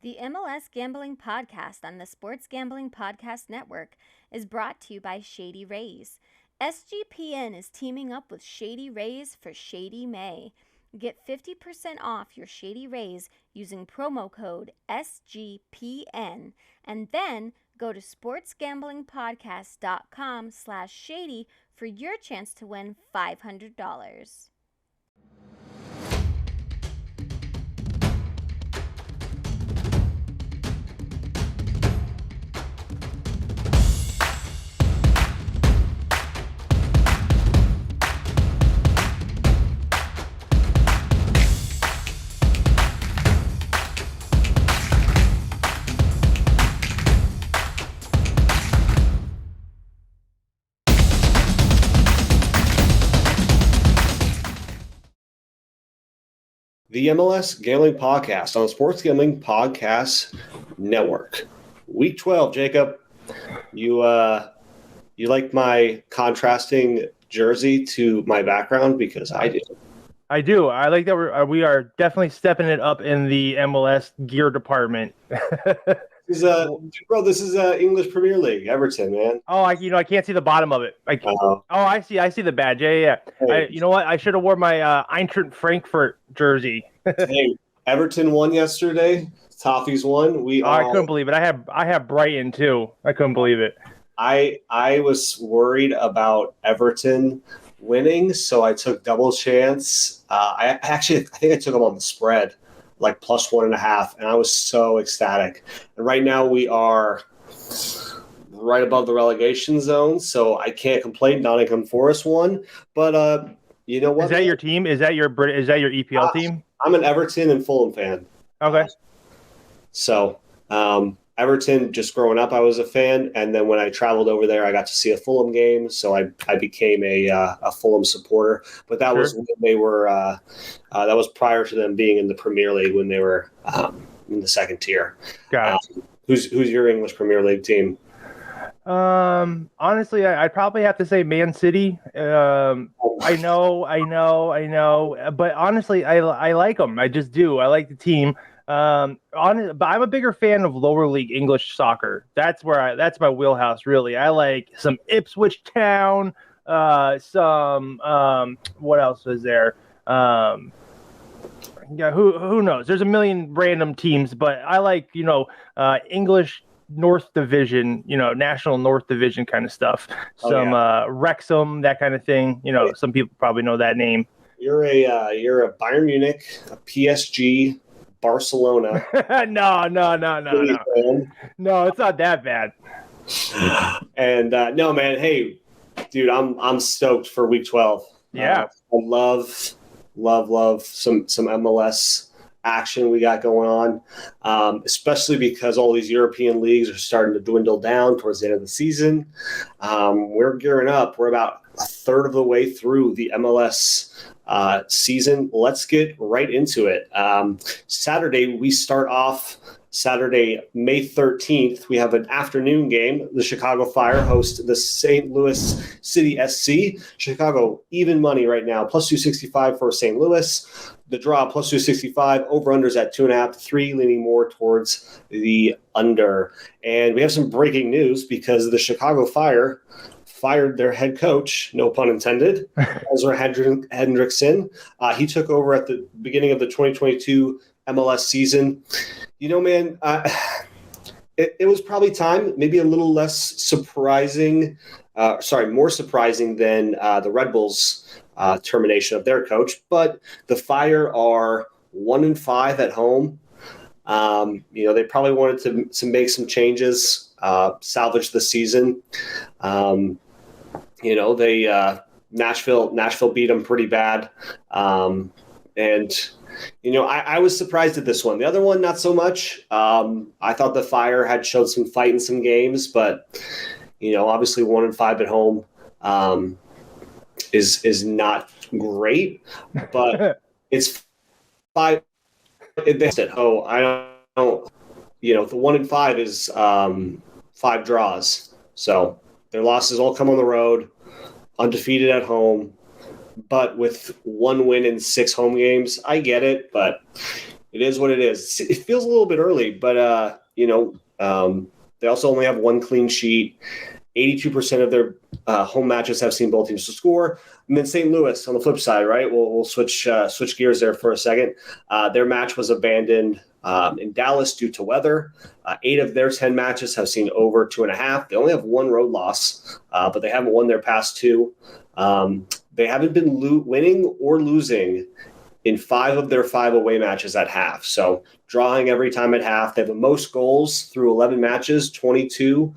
The MLS Gambling Podcast on the Sports Gambling Podcast Network is brought to you by Shady Rays. SGPN is teaming up with Shady Rays for Shady May. Get 50% off your Shady Rays using promo code SGPN and then go to sportsgamblingpodcast.com/shady for your chance to win $500. The MLS Gambling Podcast on the Sports Gambling Podcast Network. Week 12, Jacob. You like my contrasting jersey to my background? Because I do. I do. I like that we are definitely stepping it up in the MLS gear department. This is English Premier League, Everton, man. Oh, I can't see the bottom of it. I see the badge. Yeah. Hey. You know what? I should have worn my Eintracht Frankfurt jersey. Hey, Everton won yesterday. Toffees won. I couldn't believe it. I have Brighton too. I couldn't believe it. I was worried about Everton winning, so I took double chance. I think I took them on the spread, like plus 1.5, and I was so ecstatic. And right now we are right above the relegation zone, so I can't complain. Nottingham Forest won, but you know what? Is that your team? Is that your EPL team? I'm an Everton and Fulham fan. Okay. So Everton, just growing up, I was a fan, and then when I traveled over there, I got to see a Fulham game, so I became a Fulham supporter. But that was when they were that was prior to them being in the Premier League when they were in the second tier. Got it. Who's your English Premier League team? Honestly, I'd probably have to say Man City. I know, but honestly, I like them. I just do. I like the team. But I'm a bigger fan of lower league English soccer. That's my wheelhouse, really. I like some Ipswich Town, some what else was there? Yeah, who knows? There's a million random teams, but I like, English North Division, National North Division kind of stuff. Wrexham, that kind of thing. Some people probably know that name. You're a Bayern Munich, a PSG, Barcelona. No. No, it's not that bad. And no, man. Hey, dude, I'm stoked for Week 12. Yeah, I love some MLS action we got going on, especially because all these European leagues are starting to dwindle down towards the end of the season. We're gearing up. We're about a third of the way through the MLS season. Let's get right into it. Saturday, we start off Saturday, May 13th. We have an afternoon game. The Chicago Fire host the St. Louis City SC. Chicago, even money right now, plus 265 for St. Louis. The draw, plus 265. Over-unders at 2.5 to 3, leaning more towards the under. And we have some breaking news because the Chicago Fire fired their head coach, no pun intended, Ezra Hendrickson. He took over at the beginning of the 2022 MLS season. Man, it was probably time, maybe a little less surprising, more surprising than the Red Bulls' termination of their coach. But the Fire are 1-5 at home. They probably wanted to make some changes, salvage the season. Nashville beat them pretty bad. I was surprised at this one. The other one, not so much. I thought the Fire had showed some fight in some games, but, obviously 1-5 at home is not great. But it's 5. I don't. The 1-5 is 5 draws. So their losses all come on the road, undefeated at home. But with 1 win in 6 home games, I get it. But, It is what it is. It feels a little bit early, but they also only have one clean sheet. 82% of their home matches have seen both teams to score. And then St. Louis on the flip side, right? We'll switch gears there for a second. Their match was abandoned in Dallas due to weather. 8 of their 10 matches have seen over 2.5. They only have one road loss, but they haven't won their past 2. They haven't been winning or losing in 5 of their 5 away matches at half. So drawing every time at half. They have the most goals through 11 matches, 22,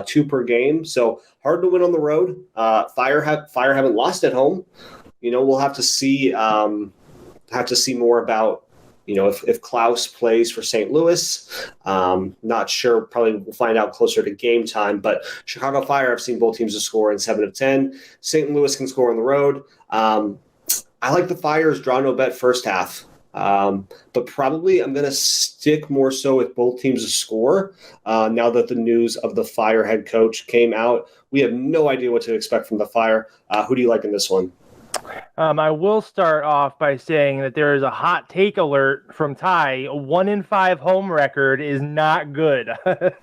2 per game. So hard to win on the road. Fire haven't lost at home. We'll have to see more about, if Klaus plays for St. Louis. Not sure. Probably we'll find out closer to game time. But Chicago Fire have seen both teams to score in 7 of 10. St. Louis can score on the road. I like the Fire's draw no bet first half. But probably I'm going to stick more so with both teams to score. Now that the news of the Fire head coach came out, we have no idea what to expect from the Fire. Who do you like in this one? I will start off by saying that there is a hot take alert from Ty. A 1-5 home record is not good. But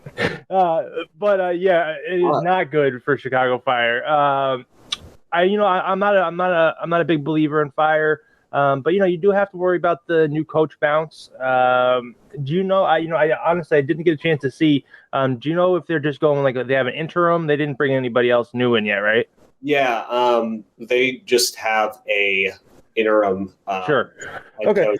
it is not good for Chicago Fire. I'm not a big believer in Fire. But you do have to worry about the new coach bounce. Do you know? I honestly didn't get a chance to see. Do you know if they're just going like they have an interim? They didn't bring anybody else new in yet, right? Yeah, they just have a interim. Sure. Okay.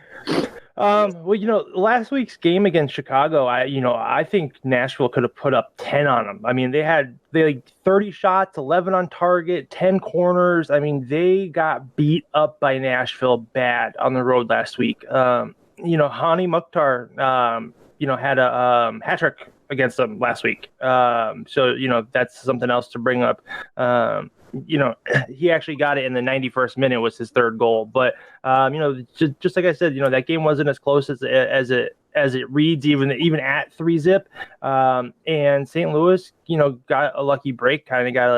Last week's game against Chicago, I think Nashville could have put up 10 on them. I mean, they had 30 shots, 11 on target, 10 corners. I mean, they got beat up by Nashville bad on the road last week. Hani Mukhtar, had a hat trick against them last week. So that's something else to bring up. He actually got it in the 91st minute was his 3rd goal. But, just like I said, that game wasn't as close as it reads, even at 3-zip. And St. Louis, got a lucky break, kind of got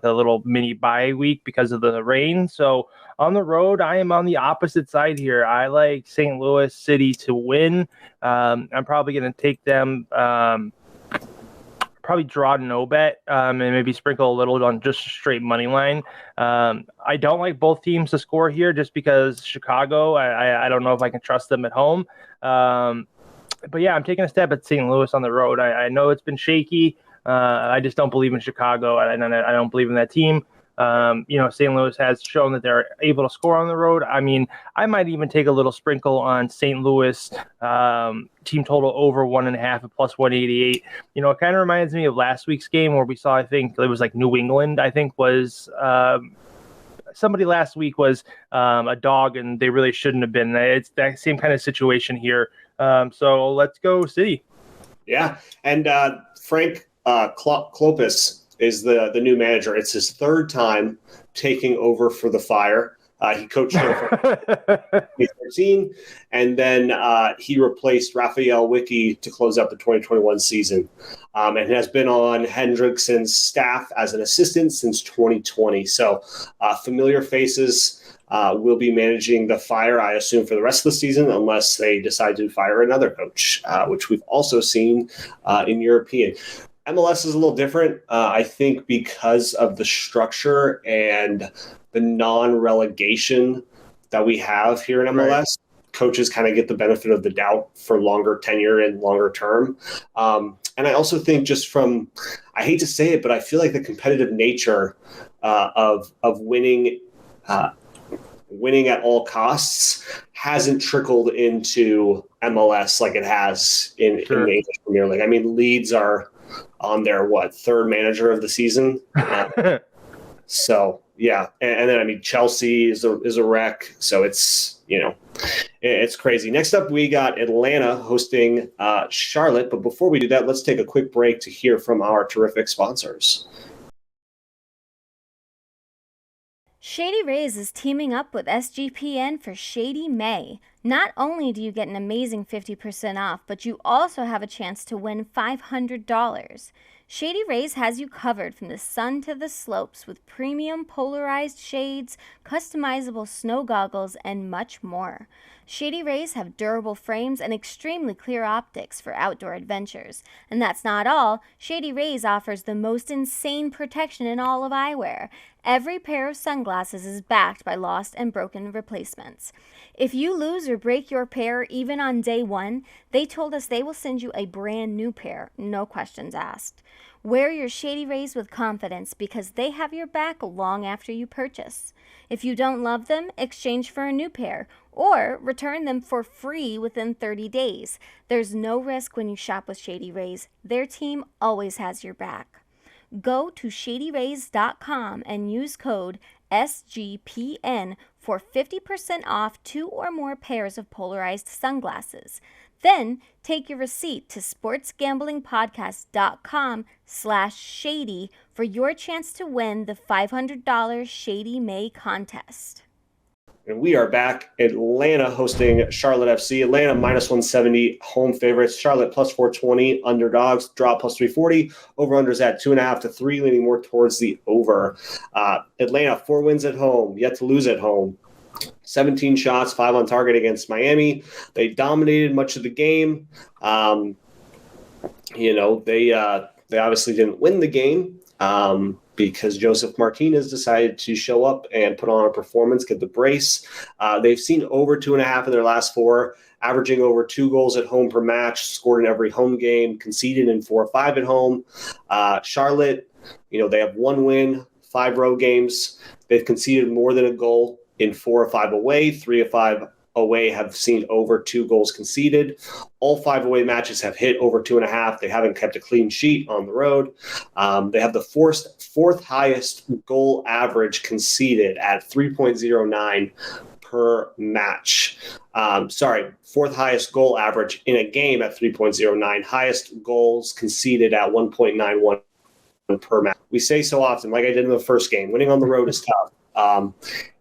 a little mini bye week because of the rain. So on the road, I am on the opposite side here. I like St. Louis City to win. I'm probably going to take them, probably draw no bet and maybe sprinkle a little on just straight money line. I don't like both teams to score here just because Chicago, I don't know if I can trust them at home. But yeah, I'm taking a stab at St. Louis on the road. I know it's been shaky. I just don't believe in Chicago. I don't believe in that team. St. Louis has shown that they're able to score on the road. I mean, I might even take a little sprinkle on St. Louis team total over 1.5 at plus 188. It kind of reminds me of last week's game where we saw, I think it was like New England, I think was somebody last week was a dog and they really shouldn't have been. It's that same kind of situation here. So let's go City. Yeah. And Frank Klopas is the new manager. It's his 3rd time taking over for the Fire. He coached them from 2013, and then he replaced Raphael Wicki to close out the 2021 season, and has been on Hendrickson's staff as an assistant since 2020. So familiar faces will be managing the Fire, I assume, for the rest of the season, unless they decide to fire another coach, which we've also seen in European. MLS is a little different, I think, because of the structure and the non-relegation that we have here in MLS. Right. Coaches kind of get the benefit of the doubt for longer tenure and longer term. And I also think just from, I hate to say it, but I feel like the competitive nature of winning at all costs hasn't trickled into MLS like it has in the English Premier League. I mean, Leeds are on their 3rd manager of the season. So yeah, and then I mean Chelsea is a wreck. So it's it's crazy. Next up, we got Atlanta hosting Charlotte. But before we do that, let's take a quick break to hear from our terrific sponsors. Shady Rays is teaming up with SGPN for Shady May. Not only do you get an amazing 50% off, but you also have a chance to win $500. Shady Rays has you covered from the sun to the slopes with premium polarized shades, customizable snow goggles, and much more. Shady Rays have durable frames and extremely clear optics for outdoor adventures. And that's not all. Shady Rays offers the most insane protection in all of eyewear. Every pair of sunglasses is backed by lost and broken replacements. If you lose or break your pair even on day one, they told us they will send you a brand new pair, no questions asked. Wear your Shady Rays with confidence because they have your back long after you purchase. If you don't love them, exchange for a new pair or return them for free within 30 days. There's no risk when you shop with Shady Rays. Their team always has your back. Go to shadyrays.com and use code SGPN for 50% off 2 or more pairs of polarized sunglasses. Then take your receipt to sportsgamblingpodcast.com/shady for your chance to win the $500 Shady May contest. And we are back. Atlanta hosting Charlotte FC. Atlanta -170 home favorites. Charlotte +420 underdogs. Draw +340. Over-unders at 2.5 to 3, leaning more towards the over. Atlanta 4 wins at home, yet to lose at home. 17 shots, 5 on target against Miami. They dominated much of the game. They obviously didn't win the game. Because Joseph Martinez decided to show up and put on a performance, get the brace. They've seen over 2.5 in their last 4, averaging over 2 goals at home per match, scored in every home game, conceded in 4 or 5 at home. Charlotte, they have 1 win, 5 road games. They've conceded more than a goal in 4 or 5 away, 3 or 5 away have seen over 2 goals conceded. All 5 away matches have hit over 2.5. They haven't kept a clean sheet on the road. They have the fourth highest goal average conceded at 3.09 per match. Fourth highest goal average in a game at 3.09. Highest goals conceded at 1.91 per match. We say so often, like I did in the first game, winning on the road is tough.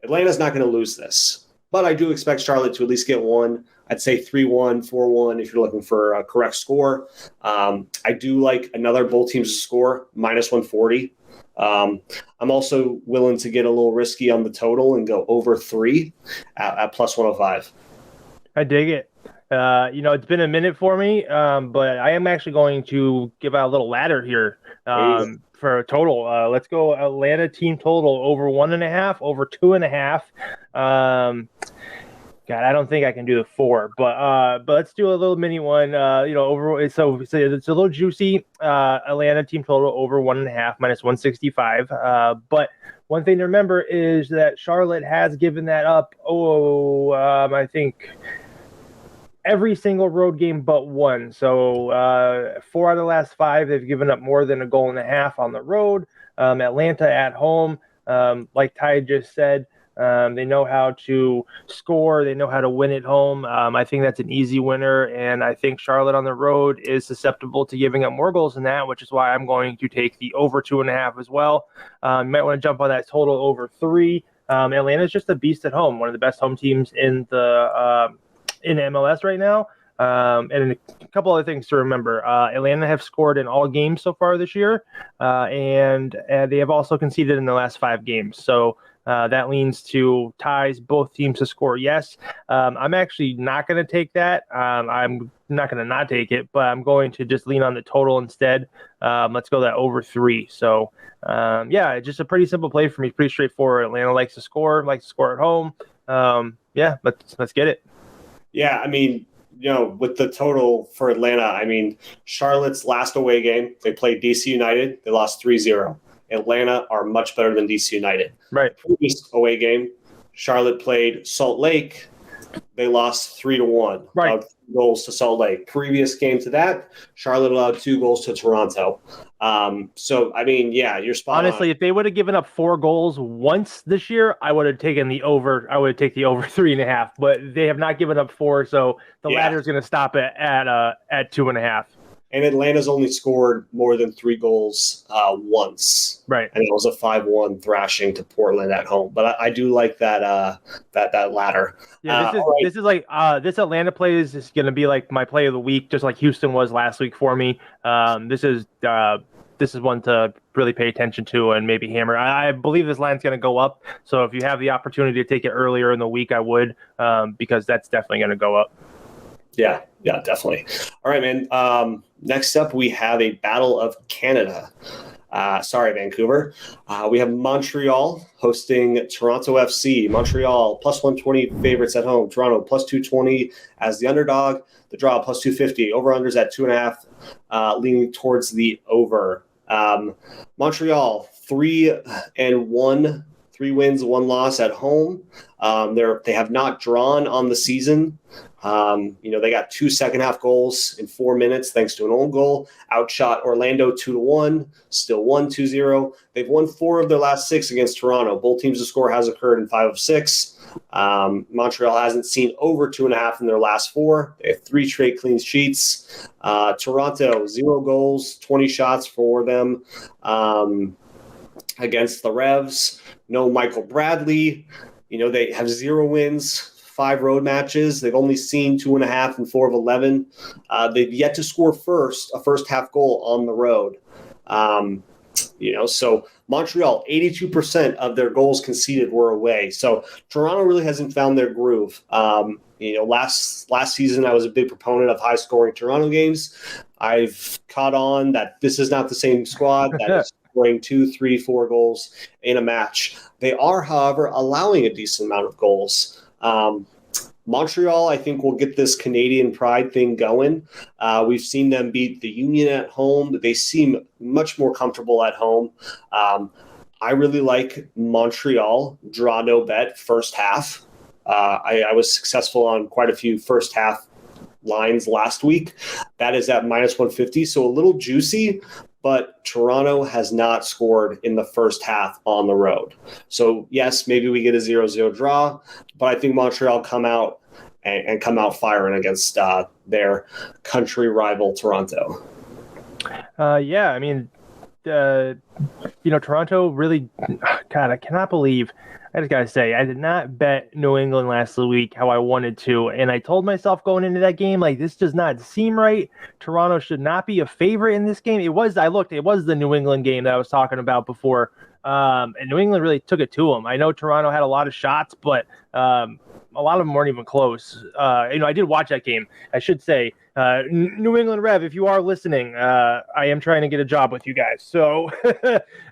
Atlanta's not going to lose this. But I do expect Charlotte to at least get 1. I'd say 3-1, 4-1 if you're looking for a correct score. I do like another both teams to score, -140. I'm also willing to get a little risky on the total and go over 3 at +105. I dig it. It's been a minute for me, but I am actually going to give out a little ladder here for a total. Let's go Atlanta team total over 1.5, over 2.5. God, I don't think I can do the 4, but let's do a little mini one. Over so it's a little juicy. Atlanta team total over 1.5 -165. But one thing to remember is that Charlotte has given that up. I think every single road game but 1. So 4 out of the last 5, they've given up more than a goal and a half on the road. Atlanta at home, like Ty just said, they know how to score. They know how to win at home. I think that's an easy winner, and I think Charlotte on the road is susceptible to giving up more goals than that, which is why I'm going to take the over 2.5 as well. You might want to jump on that total over 3. Atlanta's just a beast at home, one of the best home teams in the in MLS right now. And a couple other things to remember. Atlanta have scored in all games so far this year, and they have also conceded in the last 5 games. So that leans to ties, both teams to score yes. I'm actually not going to take that. I'm not going to not take it, but I'm going to just lean on the total instead. Let's go that over 3. So, just a pretty simple play for me. Pretty straightforward. Atlanta likes to score at home. Let's get it. Yeah, I mean, with the total for Atlanta, Charlotte's last away game, they played DC United. They lost 3-0. Atlanta are much better than DC United. Right. Previous away game, Charlotte played Salt Lake. They lost 3-1. Right. Allowed 2 goals to Salt Lake. Previous game to that, Charlotte allowed 2 goals to Toronto. You're spot on. Honestly, if they would have given up 4 goals once this year, I would have taken the over. I would take the over 3.5. But they have not given up 4, so the ladder is going to stop at 2.5. And Atlanta's only scored more than 3 goals once. Right. And it was a 5-1 thrashing to Portland at home. But I do like that that latter. Yeah, this is like this Atlanta play is going to be like my play of the week, just like Houston was last week for me. This is one to really pay attention to and maybe hammer. I believe this line's going to go up. So if you have the opportunity to take it earlier in the week, I would, because that's definitely going to go up. Yeah, definitely. All right, man. Next up, we have a Battle of Canada. Vancouver. We have Montreal hosting Toronto FC. Montreal plus 120 favorites at home. Toronto plus 220 as the underdog. The draw plus 250. Over-unders at 2.5, leaning towards the over. Montreal 3-1, 3 wins, 1 loss at home. They have not drawn on the season. They got 2 second-half goals in 4 minutes thanks to an own goal. Outshot Orlando 2-1, still won 2-0. They've won 4 of their last 6 against Toronto. Both teams to score has occurred in 5 of 6. Montreal hasn't seen over 2.5 in their last 4. They have 3 straight clean sheets. Toronto, 0 goals, 20 shots for them against the Revs. No Michael Bradley. They have 0 wins. 5 road matches. They've only seen 2.5 in 4 of 11. They've yet to score a first half goal on the road. So Montreal, 82% of their goals conceded were away. So Toronto really hasn't found their groove. Last season I was a big proponent of high scoring Toronto games. I've caught on that this is not the same squad that is scoring 2, 3, 4 goals in a match. They are, however, allowing a decent amount of goals. Montreal, I think, will get this Canadian pride thing going. We've seen them beat the Union at home. They seem much more comfortable at home. I really like Montreal, draw no bet, first half. I was successful on quite a few first half lines last week. That is at minus 150, so a little juicy. But Toronto has not scored in the first half on the road. So, yes, maybe we get a 0-0 draw, but I think Montreal come out firing against their country rival Toronto. Toronto really, God, I cannot believe. I just got to say, I did not bet New England last week how I wanted to. And I told myself going into that game, like, this does not seem right. Toronto should not be a favorite in this game. It was the New England game that I was talking about before. And New England really took it to them. I know Toronto had a lot of shots, but a lot of them weren't even close. I did watch that game. I should say, New England Rev, if you are listening, I am trying to get a job with you guys. So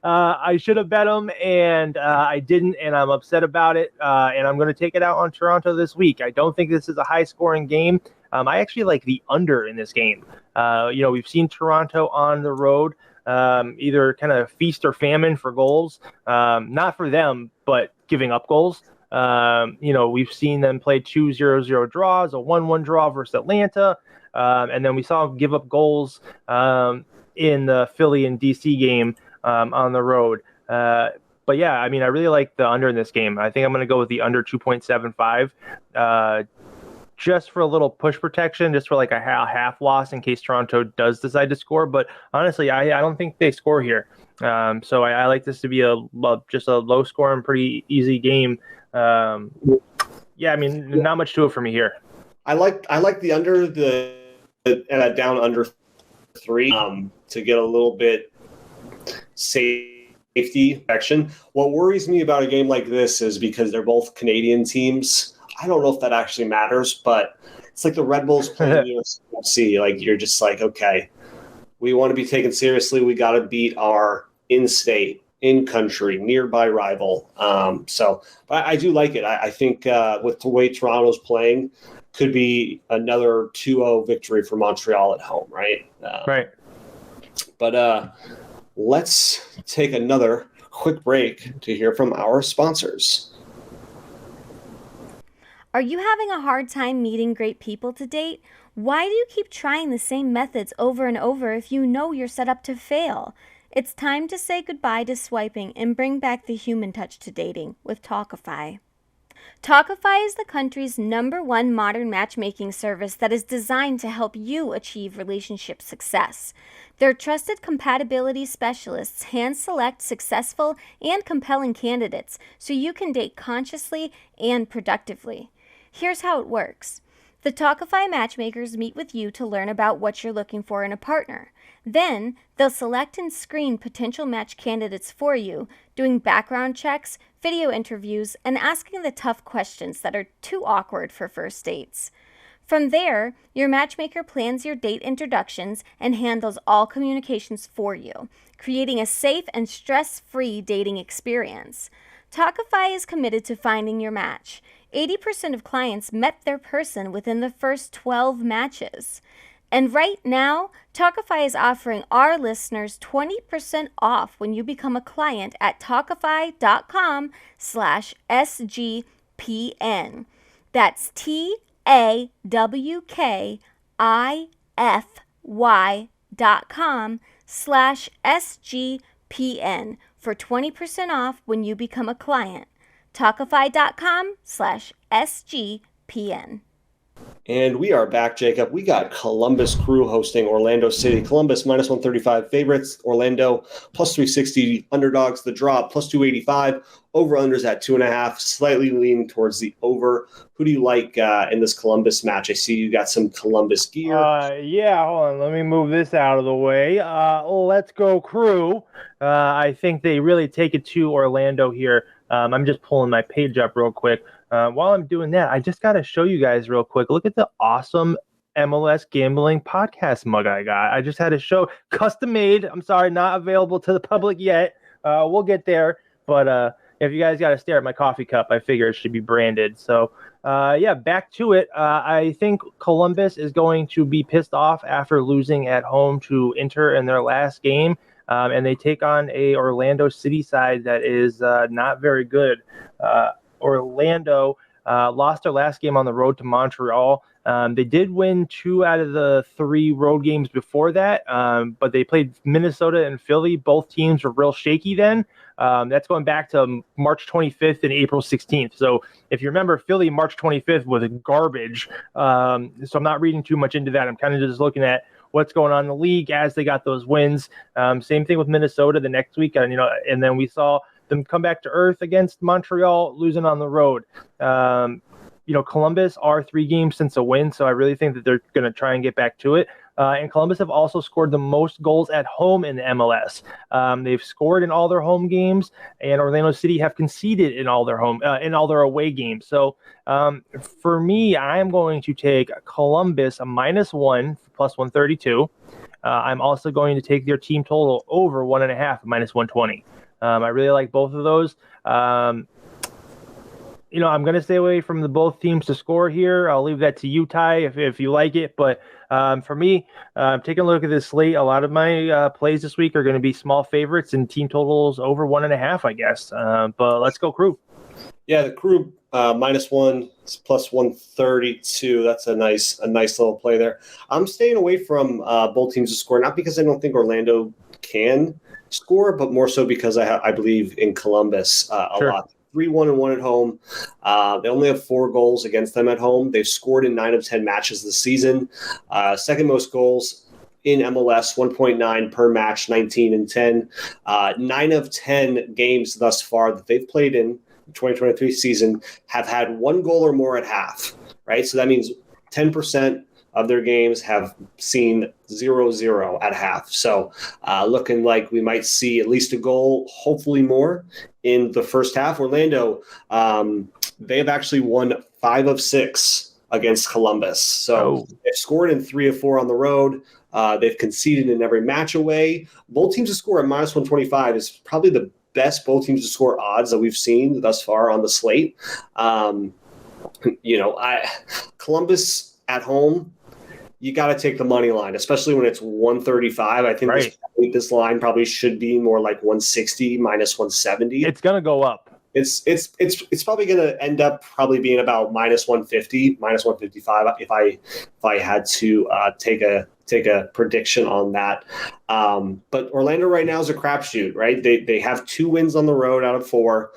I should have bet them, and I didn't, and I'm upset about it. And I'm going to take it out on Toronto this week. I don't think this is a high-scoring game. I actually like the under in this game. We've seen Toronto on the road either kind of feast or famine for goals. Not for them, but giving up goals. We've seen them play 2 0-0 draws, a 1-1 draw versus Atlanta. And then we saw them give up goals in the Philly and DC game on the road. But yeah, I really like the under in this game. I think I'm going to go with the under 2.75 just for a little push protection, just for like a half loss in case Toronto does decide to score. But honestly, I don't think they score here. So I like this to be just a low score and pretty easy game. Not much to it for me here. I like the under and down under 3 to get a little bit safety action. What worries me about a game like this is because they're both Canadian teams. I don't know if that actually matters, but it's like the Red Bulls playing UFC. Like, you're just like, okay, we want to be taken seriously. We got to beat our in-state, in-country, nearby rival. But I do like it. I think with the way Toronto's playing, could be another 2-0 victory for Montreal at home, right? Right. But let's take another quick break to hear from our sponsors. Are you having a hard time meeting great people to date? Why do you keep trying the same methods over and over if you know you're set up to fail? It's time to say goodbye to swiping and bring back the human touch to dating with Talkify. Talkify is the country's #1 modern matchmaking service that is designed to help you achieve relationship success. Their trusted compatibility specialists hand-select successful and compelling candidates so you can date consciously and productively. Here's how it works. The Talkify matchmakers meet with you to learn about what you're looking for in a partner. Then, they'll select and screen potential match candidates for you, doing background checks, video interviews, and asking the tough questions that are too awkward for first dates. From there, your matchmaker plans your date introductions and handles all communications for you, creating a safe and stress-free dating experience. Talkify is committed to finding your match. 80% of clients met their person within the first 12 matches. And right now, Talkify is offering our listeners 20% off when you become a client at Talkify.com/SGPN. That's TAWKIFY.com/SGPN for 20% off when you become a client. Talkify.com/SGPN. And we are back, Jacob. We got Columbus Crew hosting Orlando City. Columbus -135 favorites. Orlando +360 underdogs. The draw +285. Over-unders at 2.5. Slightly leaning towards the over. Who do you like in this Columbus match? I see you got some Columbus gear. Yeah, hold on. Let me move this out of the way. Let's go Crew. I think they really take it to Orlando here. I'm just pulling my page up real quick. While I'm doing that, I just got to show you guys real quick. Look at the awesome MLS Gambling Podcast mug I got. I just had to show, custom made. I'm sorry, not available to the public yet. We'll get there. But if you guys got to stare at my coffee cup, I figure it should be branded. So, back to it. I think Columbus is going to be pissed off after losing at home to Inter in their last game. And they take on a Orlando City side that is not very good. Orlando lost their last game on the road to Montreal. They did win 2 out of the 3 road games before that, but they played Minnesota and Philly. Both teams were real shaky then. That's going back to March 25th and April 16th. So if you remember, Philly March 25th was garbage. So I'm not reading too much into that. I'm kind of just looking at what's going on in the league as they got those wins. Same thing with Minnesota the next week, and then we saw them come back to earth against Montreal, losing on the road. Columbus are 3 games since a win, so I really think that they're going to try and get back to it. And Columbus have also scored the most goals at home in the MLS. They've scored in all their home games, and Orlando City have conceded in all their away games. So for me, I'm going to take Columbus a -1 +132. I'm also going to take their team total over 1.5 -120. I really like both of those. I'm going to stay away from both teams to score here. I'll leave that to you, Ty, if you like it. But for me, taking a look at this slate, a lot of my plays this week are going to be small favorites and team totals over 1.5, I guess. But let's go Crew. Yeah, the Crew -1 +132. That's a nice little play there. I'm staying away from both teams to score, not because I don't think Orlando can score, but more so because I believe in Columbus a lot. 3-1-1 at home. They only have 4 goals against them at home. They've scored in 9 of 10 matches this season. Second most goals in MLS, 1.9 per match, 19 and 10. 9 of 10 games thus far that they've played in the 2023 season have had 1 goal or more at half, right? So that means 10% of their games have seen 0-0 at half. So looking like we might see at least a goal, hopefully more, in the first half. Orlando, they have actually won 5 of 6 against Columbus. So they've scored in 3 of 4 on the road. They've conceded in every match away. Both teams to score at -125 is probably the best both teams to score odds that we've seen thus far on the slate. Columbus at home, you got to take the money line, especially when it's 135. I think this line probably should be more like 160 -170. It's going to go up. It's probably going to end up being about -150, -155 if I had to take take a prediction on that. But Orlando right now is a crapshoot, right? They have 2 wins on the road out of 4.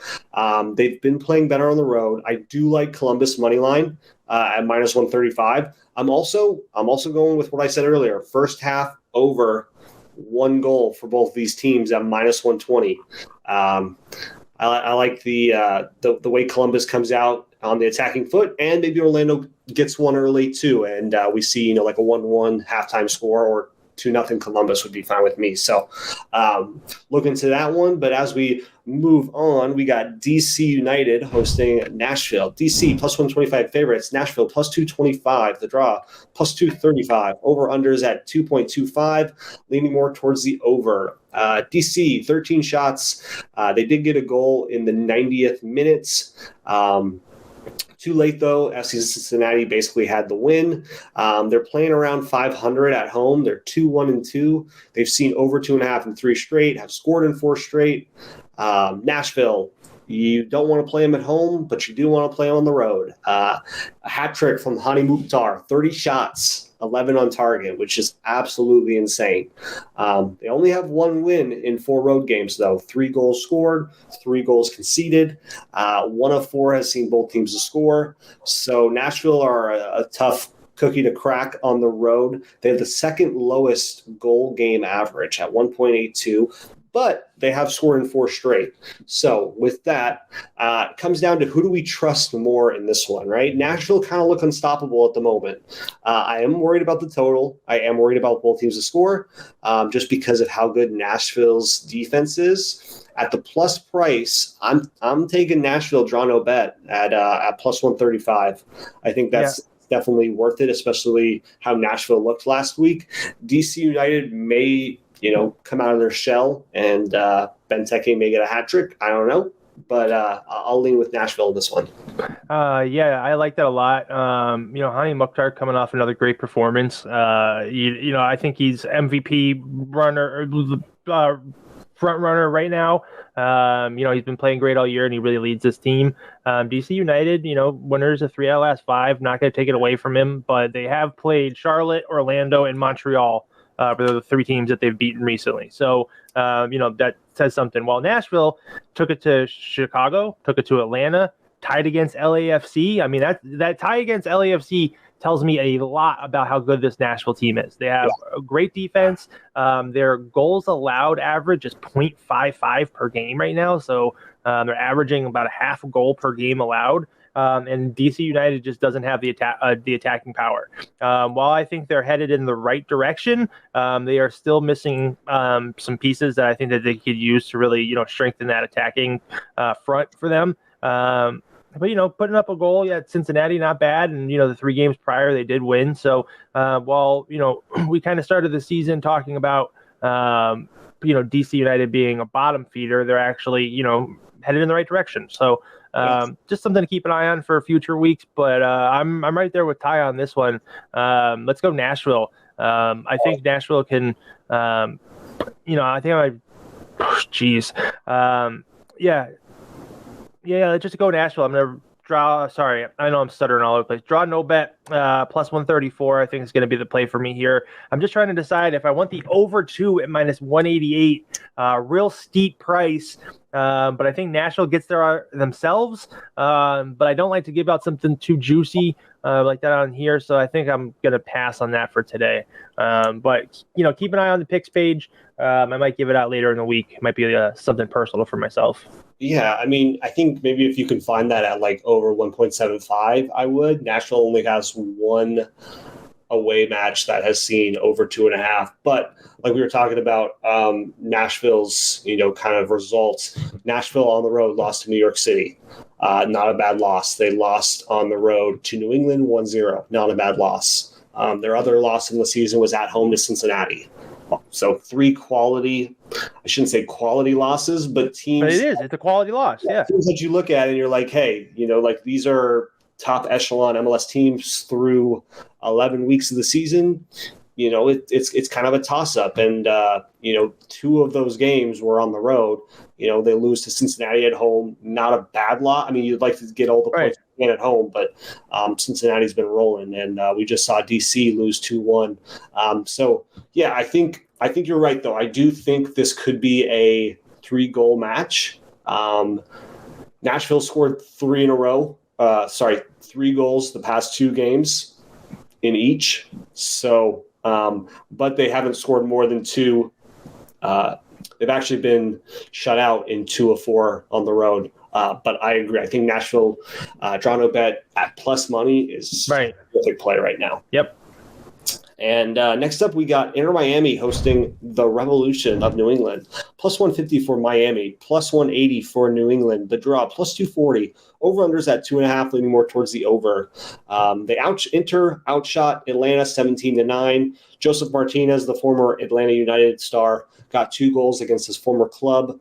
They've been playing better on the road. I do like Columbus money line at minus 135. I'm also going with what I said earlier. First half over 1 goal for both these teams at minus 120. I like the way Columbus comes out on the attacking foot, and maybe Orlando gets one early too, and we see like a 1-1 halftime score, or 2-0 Columbus would be fine with me. So look into that one. But as we move on, we got DC United hosting Nashville. DC plus 125 favorites. Nashville plus 225. The draw plus 235. Over-unders at 2.25, leaning more towards the over. DC, 13 shots. They did get a goal in the 90th minutes. Too late, though. FC Cincinnati basically had the win. They're playing around 500 at home. They're 2-1-2. They've seen over 2.5 in 3 straight, have scored in 4 straight. Nashville, you don't want to play them at home, but you do want to play them on the road. A hat trick from Hani Mukhtar, 30 shots, 11 on target, which is absolutely insane. They only have 1 win in 4 road games, though. 3 goals scored, 3 goals conceded. 1 of 4 has seen both teams to score. So Nashville are a tough cookie to crack on the road. They have the 2nd lowest goal game average at 1.82. But they have scored in 4 straight. So with that, it comes down to who do we trust more in this one, right? Nashville kind of look unstoppable at the moment. I am worried about the total. I am worried about both teams to score just because of how good Nashville's defense is. At the plus price, I'm taking Nashville draw no bet at plus 135. I think that's definitely worth it, especially how Nashville looked last week. DC United may come out of their shell, and Benteke may get a hat trick. I don't know, but I'll lean with Nashville in this one. I like that a lot. Hani Mukhtar coming off another great performance. I think he's MVP front runner right now. He's been playing great all year, and he really leads this team. DC United, winners of 3 out of last 5, not going to take it away from him, but they have played Charlotte, Orlando, and Montreal. For the 3 teams that they've beaten recently. So, that says something. While Nashville took it to Chicago, took it to Atlanta, tied against LAFC. I mean, that tie against LAFC tells me a lot about how good this Nashville team is. They have a great defense. Their goals allowed average is 0.55 per game right now. So they're averaging about a half a goal per game allowed. And DC United just doesn't have the attacking power. While I think they're headed in the right direction, they are still missing some pieces that I think that they could use to really, strengthen that attacking front for them. But putting up a goal at Cincinnati, not bad. And, the 3 games prior, they did win. So while, we kind of started the season talking about, DC United being a bottom feeder, they're actually, headed in the right direction. So just something to keep an eye on for future weeks. But I'm right there with Ty on this one. Let's go Nashville. I think Nashville can, just go Nashville. I'm going to draw. Sorry, I know I'm stuttering all over the place. Draw no bet, plus 134. I think is going to be the play for me here. I'm just trying to decide if I want the over 2 at minus 188. Real steep price. But I think Nashville gets there themselves. But I don't like to give out something too juicy like that on here. So I think I'm going to pass on that for today. But, keep an eye on the picks page. I might give it out later in the week. It might be something personal for myself. Yeah, I mean, I think maybe if you can find that at over 1.75, I would. Nashville only has 1 away match that has seen over 2.5. But like we were talking about, Nashville's, kind of results. Nashville on the road lost to New York City. Not a bad loss. They lost on the road to New England 1-0. Not a bad loss. Their other loss in the season was at home to Cincinnati. So 3 quality, I shouldn't say quality losses, but teams. But it's a quality loss. Yeah. Teams that you look at and you're like, hey, these are top echelon MLS teams through 11 weeks of the season. It's kind of a toss up. And, 2 of those games were on the road. They lose to Cincinnati at home. Not a bad lot. I mean, you'd like to get all the points and at home, but Cincinnati's been rolling, and we just saw DC lose 2-1. So yeah, I think you're right though. I do think this could be a 3-goal match. Nashville scored 3 in a row. 3 goals the past 2 games in each. So, but they haven't scored more than 2. They've actually been shut out in 2 of 4 on the road. But I agree. I think Nashville, Toronto bet at plus money is a perfect play right now. Yep. And next up, we got Inter Miami hosting the Revolution of New England. Plus 150 for Miami, plus 180 for New England. The draw, plus 240. Over-unders at 2.5, leaning more towards the over. Inter outshot Atlanta 17-9. Joseph Martinez, the former Atlanta United star, got 2 goals against his former club.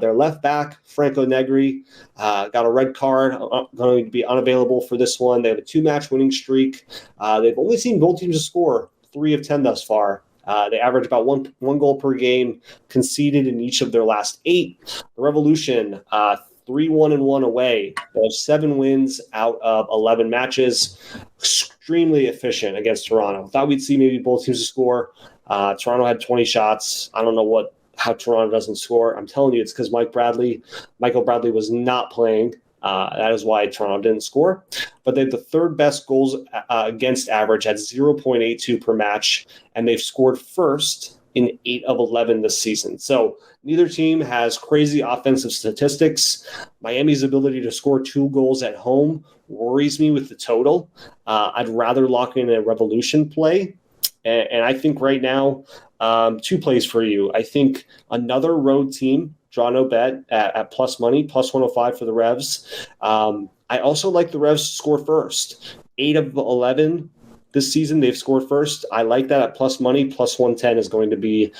Their left back, Franco Negri, got a red card, going to be unavailable for this one. They have a 2-match winning streak. They've only seen both teams score 3 of 10 thus far. They average about one goal per game, conceded in each of their last 8. The Revolution, 3-1-1 away. They have 7 wins out of 11 matches. Extremely efficient against Toronto. Thought we'd see maybe both teams score. Toronto had 20 shots. I don't know how Toronto doesn't score. I'm telling you, it's because Michael Bradley was not playing. That is why Toronto didn't score. But they have the 3rd best goals against average at 0.82 per match, and they've scored first in 8 of 11 this season. So neither team has crazy offensive statistics. Miami's ability to score 2 goals at home worries me with the total. I'd rather lock in a Revolution play. And I think right now, 2 plays for you. I think another road team, draw no bet at plus money, plus 105 for the Revs. I also like the Revs to score first. 8 of 11 this season, they've scored first. I like that at plus money. Plus 110 is going to be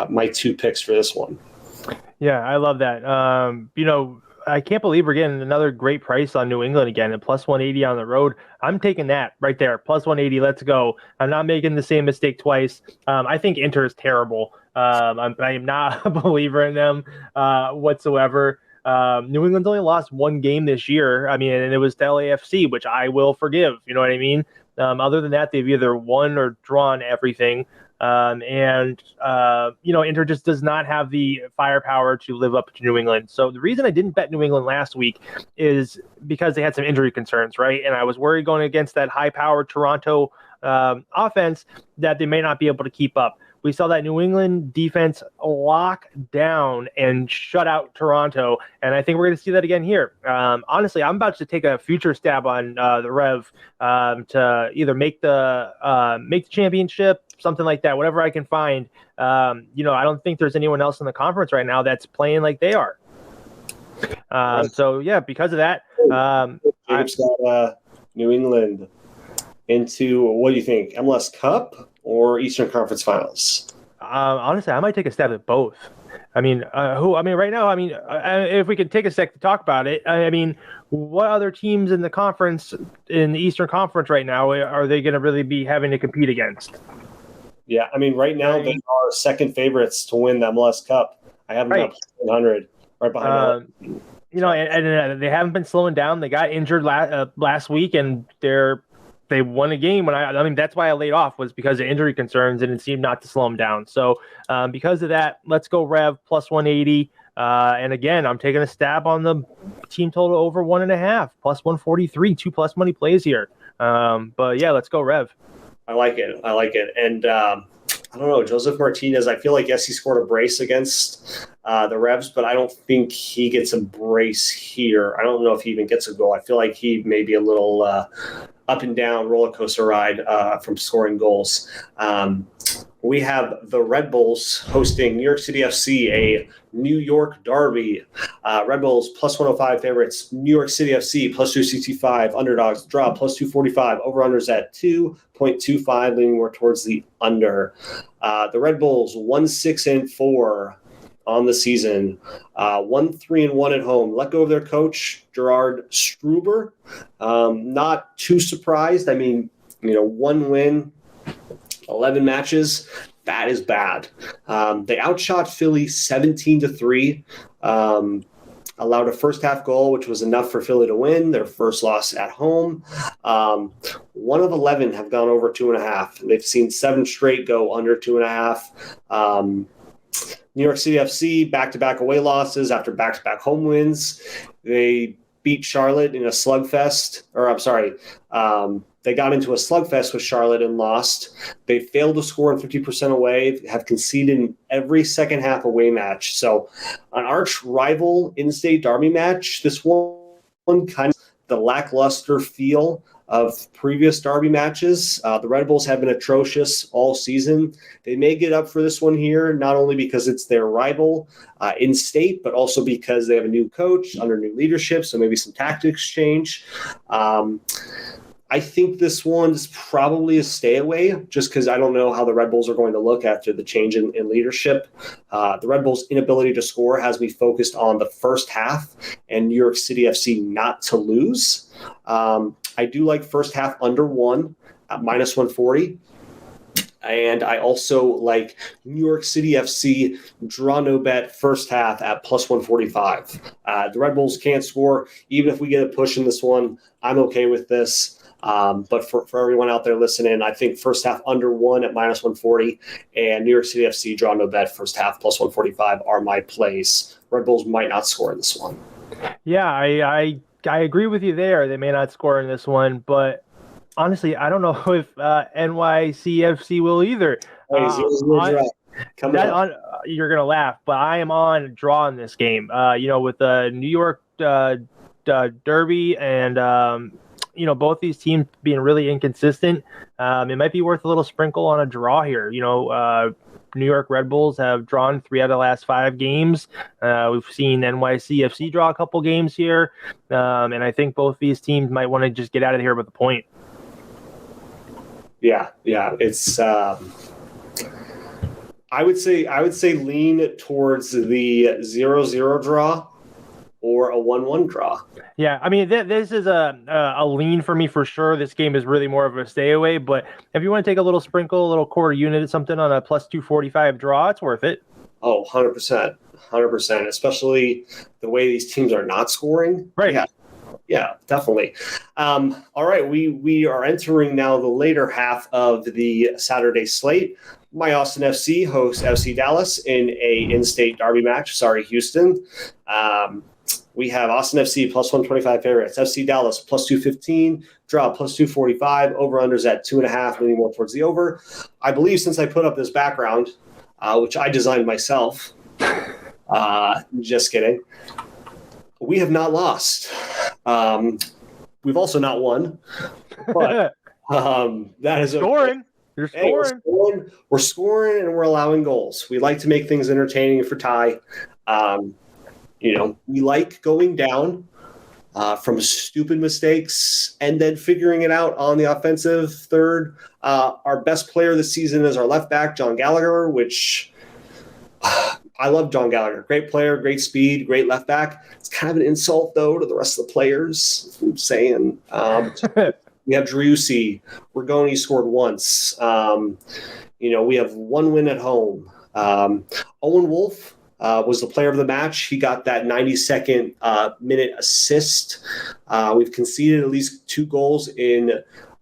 my 2 picks for this one. Yeah, I love that. I can't believe we're getting another great price on New England again, and plus 180 on the road. I'm taking that right there. Plus 180, let's go. I'm not making the same mistake twice. I think Inter is terrible. I am not a believer in them whatsoever. New England's only lost 1 game this year. I mean, and it was to LAFC, which I will forgive. You know what I mean? Other than that, they've either won or drawn everything. Inter just does not have the firepower to live up to New England. So the reason I didn't bet New England last week is because they had some injury concerns, right? And I was worried going against that high-powered Toronto offense that they may not be able to keep up. We saw that New England defense lock down and shut out Toronto, and I think we're going to see that again here. Honestly, I'm about to take a future stab on the Rev to either make the championship, something like that, whatever I can find. I don't think there's anyone else in the conference right now that's playing like they are. So yeah, because of that, Jacob's got New England into, what do you think, MLS Cup or Eastern Conference Finals? Honestly, I might take a stab at both. Right now, if we could take a sec to talk about it, what other teams in the conference, in the Eastern Conference right now, are they going to really be having to compete against? Yeah, right now they are second favorites to win the MLS Cup. I have them up 100, right behind them. And they haven't been slowing down. They got injured last week, and they won a game. That's why I laid off, was because of injury concerns, and it seemed not to slow them down. So because of that, let's go Rev plus 180. And again, I'm taking a stab on the team total over 1.5, plus 143, 2 plus money plays here. But yeah, let's go Rev. I like it. And I don't know, Joseph Martinez, I feel like, yes, he scored a brace against the Revs, but I don't think he gets a brace here. I don't know if he even gets a goal. I feel like he may be a little up and down roller coaster ride from scoring goals. We have the Red Bulls hosting New York City FC, a New York derby. Red Bulls plus 105 favorites. New York City FC plus 265. Underdogs draw plus 245. Over-unders at 2.25, leaning more towards the under. The Red Bulls 1-6-4 on the season. 1-3-1 at home. Let go of their coach, Gerard Struber. Not too surprised. 1 win, 11 matches. That is bad. They outshot Philly 17-3. allowed a first half goal, which was enough for Philly to win their first loss at home. 1 of 11 have gone over 2.5. They've seen 7 straight go under 2.5. New York City FC, back-to-back away losses after back-to-back home wins. They beat Charlotte in a slugfest, they got into a slugfest with Charlotte and lost. They failed to score in 50% away, have conceded in every second half away match. So an arch rival in-state derby match, this one kind of the lackluster feel of previous derby matches. The Red Bulls have been atrocious all season. They may get up for this one here, not only because it's their rival in state, but also because they have a new coach under new leadership, so maybe some tactics change. I think this one is probably a stay away just because I don't know how the Red Bulls are going to look after the change in leadership. The Red Bulls' inability to score has me focused on the first half and New York City FC not to lose. I do like first half under 1 at minus 140. And I also like New York City FC draw no bet first half at plus 145. The Red Bulls can't score. Even if we get a push in this one, I'm okay with this. But for everyone out there listening, I think first half under 1 at minus 140 and New York City FC draw no bet first half plus 145 are my plays. Red Bulls might not score in this one. Yeah, I agree with you there. They may not score in this one, but honestly, I don't know if NYCFC will either. You're going to laugh, but I am on draw in this game. With the New York Derby and both these teams being really inconsistent, it might be worth a little sprinkle on a draw here. New York Red Bulls have drawn 3 out of the last 5 games. We've seen NYCFC draw a couple games here, and I think both these teams might want to just get out of here with a point. Yeah, it's. I would say lean towards the 0-0 draw or a 1-1 draw. Yeah, I mean, this is a lean for me for sure. This game is really more of a stay away, but if you want to take a little sprinkle, a little quarter unit, something on a plus 245 draw, it's worth it. Oh, 100%, especially the way these teams are not scoring. Right. Yeah, definitely. All right, we are entering now the later half of the Saturday slate. My Austin FC hosts FC Dallas in a in-state derby match. Sorry, Houston. We have Austin FC plus 125 favorites, FC Dallas plus 215, draw plus 245, over-unders at 2.5, leaning more towards the over. I believe since I put up this background, which I designed myself, just kidding, we have not lost. We've also not won, but that is scoring. You're scoring. We're scoring and we're allowing goals. We like to make things entertaining for Ty. We like going down from stupid mistakes and then figuring it out on the offensive third. Our best player this season is our left back, John Gallagher, which I love John Gallagher. Great player, great speed, great left back. It's kind of an insult, though, to the rest of the players, I'm saying. We have Driussi. Rigoni scored once. We have 1 win at home. Owen Wolf was the player of the match. He got that 92nd minute assist. We've conceded at least 2 goals in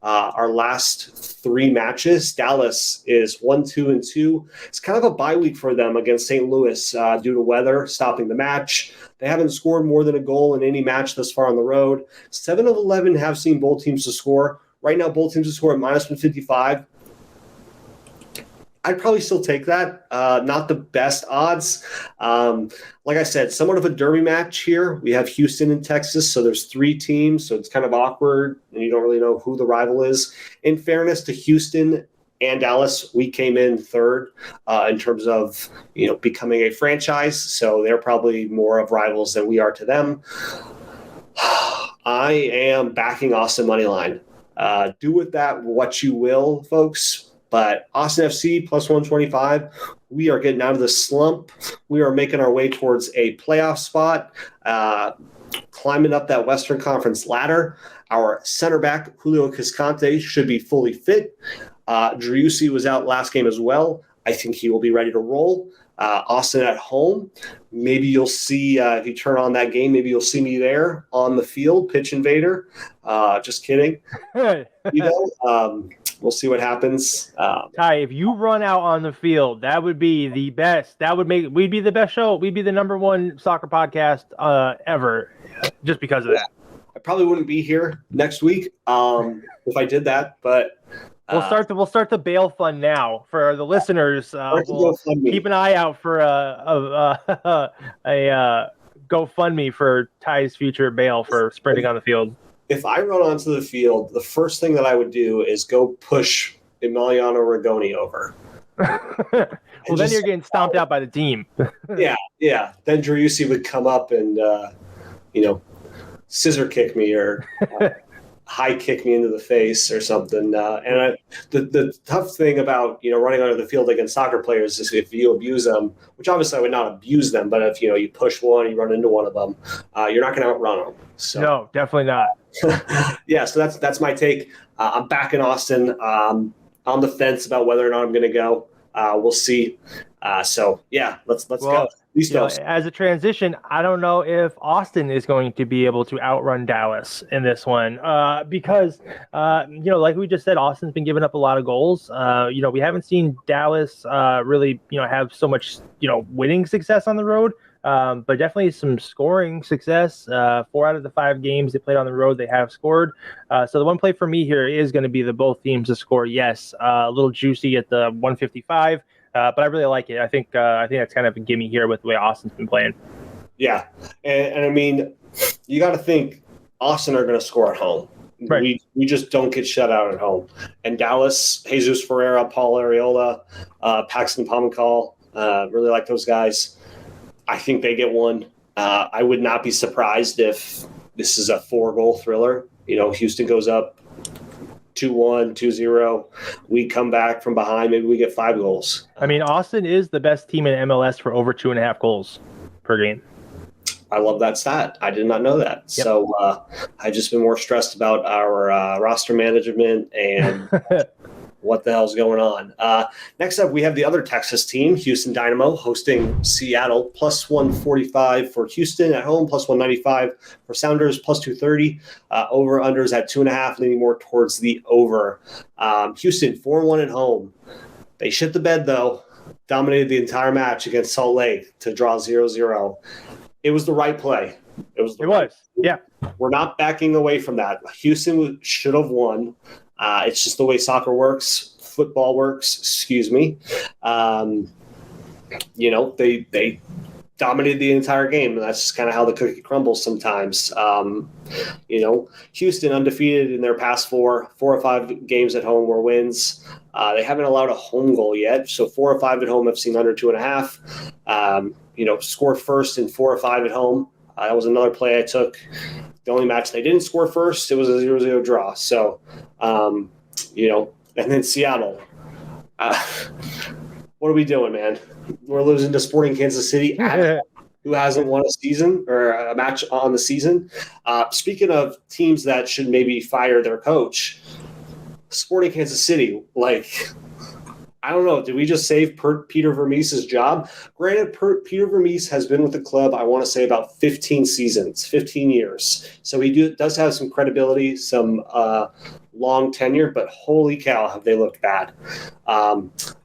our last 3 matches. Dallas is 1-2-2. It's kind of a bye week for them against St. Louis due to weather stopping the match. They haven't scored more than a goal in any match thus far on the road. 7 of 11 have seen both teams to score. Right now, both teams to score at minus 155. I'd probably still take that. Not the best odds. Like I said, somewhat of a derby match here. We have Houston and Texas, so there's 3 teams, so it's kind of awkward, and you don't really know who the rival is. In fairness to Houston and Dallas, we came in third in terms of becoming a franchise, so they're probably more of rivals than we are to them. I am backing Austin moneyline. Do with that what you will, folks. But Austin FC plus 125, we are getting out of the slump. We are making our way towards a playoff spot, climbing up that Western Conference ladder. Our center back, Julio Cascante, should be fully fit. Driussi was out last game as well. I think he will be ready to roll. Austin at home, maybe you'll see, if you turn on that game, maybe you'll see me there on the field, pitch invader. Just kidding. We'll see what happens. Ty, if you run out on the field, that would be the best. We'd be the best show. We'd be the number one soccer podcast ever, just because of that. I probably wouldn't be here next week if I did that, but we'll start the bail fund now for the listeners. We'll keep an eye out for a GoFundMe for Ty's future bail for sprinting on the field. If I run onto the field, the first thing that I would do is go push Emiliano Rigoni over. Well, then you're getting stomped out by the team. Yeah. Then Driussi would come up and, scissor kick me or high kick me into the face or something. The tough thing about, running onto the field against soccer players is if you abuse them, which obviously I would not abuse them, but if, you push one, you run into one of them, you're not going to outrun them. So. No, definitely not. Yeah, so that's my take. I'm back in Austin. On the fence about whether or not I'm going to go. We'll see. Let's go. As a transition, I don't know if Austin is going to be able to outrun Dallas in this one because, like we just said, Austin's been giving up a lot of goals. We haven't seen Dallas really, have so much, winning success on the road. But definitely some scoring success. 4 out of the 5 games they played on the road, they have scored. So the one play for me here is going to be the both teams to score. Yes, a little juicy at the 155, but I really like it. I think that's kind of a gimme here with the way Austin's been playing. Yeah, and I mean, you got to think Austin are going to score at home. Right. We just don't get shut out at home. And Dallas, Jesus Ferreira, Paul Arriola, Paxton Pomykal, really like those guys. I think they get one. I would not be surprised if this is a 4-goal thriller. Houston goes up 2-1, 2-0. We come back from behind. Maybe we get 5 goals. I mean, Austin is the best team in MLS for over 2.5 goals per game. I love that stat. I did not know that. Yep. So I've just been more stressed about our roster management and what the hell's going on. Next up, we have the other Texas team, Houston Dynamo, hosting Seattle, plus 145 for Houston at home, plus 195 for Sounders, plus 230. Over-unders at 2.5, leaning more towards the over. Houston, 4-1 at home. They shit the bed, though. Dominated the entire match against Salt Lake to draw 0-0. It was the right play. Yeah. We're not backing away from that. Houston should have won. It's just the way soccer works, football works, excuse me. They dominated the entire game, and that's just kind of how the cookie crumbles sometimes. Houston undefeated in their past 4 or 5 games at home were wins. They haven't allowed a home goal yet, so 4 or 5 at home have seen under 2.5. Scored first in 4 or 5 at home. That was another play I took. The only match they didn't score first, it was a 0-0 draw. So, and then Seattle. What are we doing, man? We're losing to Sporting Kansas City, who hasn't won a season or a match on the season. Speaking of teams that should maybe fire their coach, Sporting Kansas City, I don't know. Did we just save Peter Vermees's job? Granted, Peter Vermees has been with the club, I want to say, about 15 seasons, 15 years. So he does have some credibility, some long tenure, but holy cow, have they looked bad. I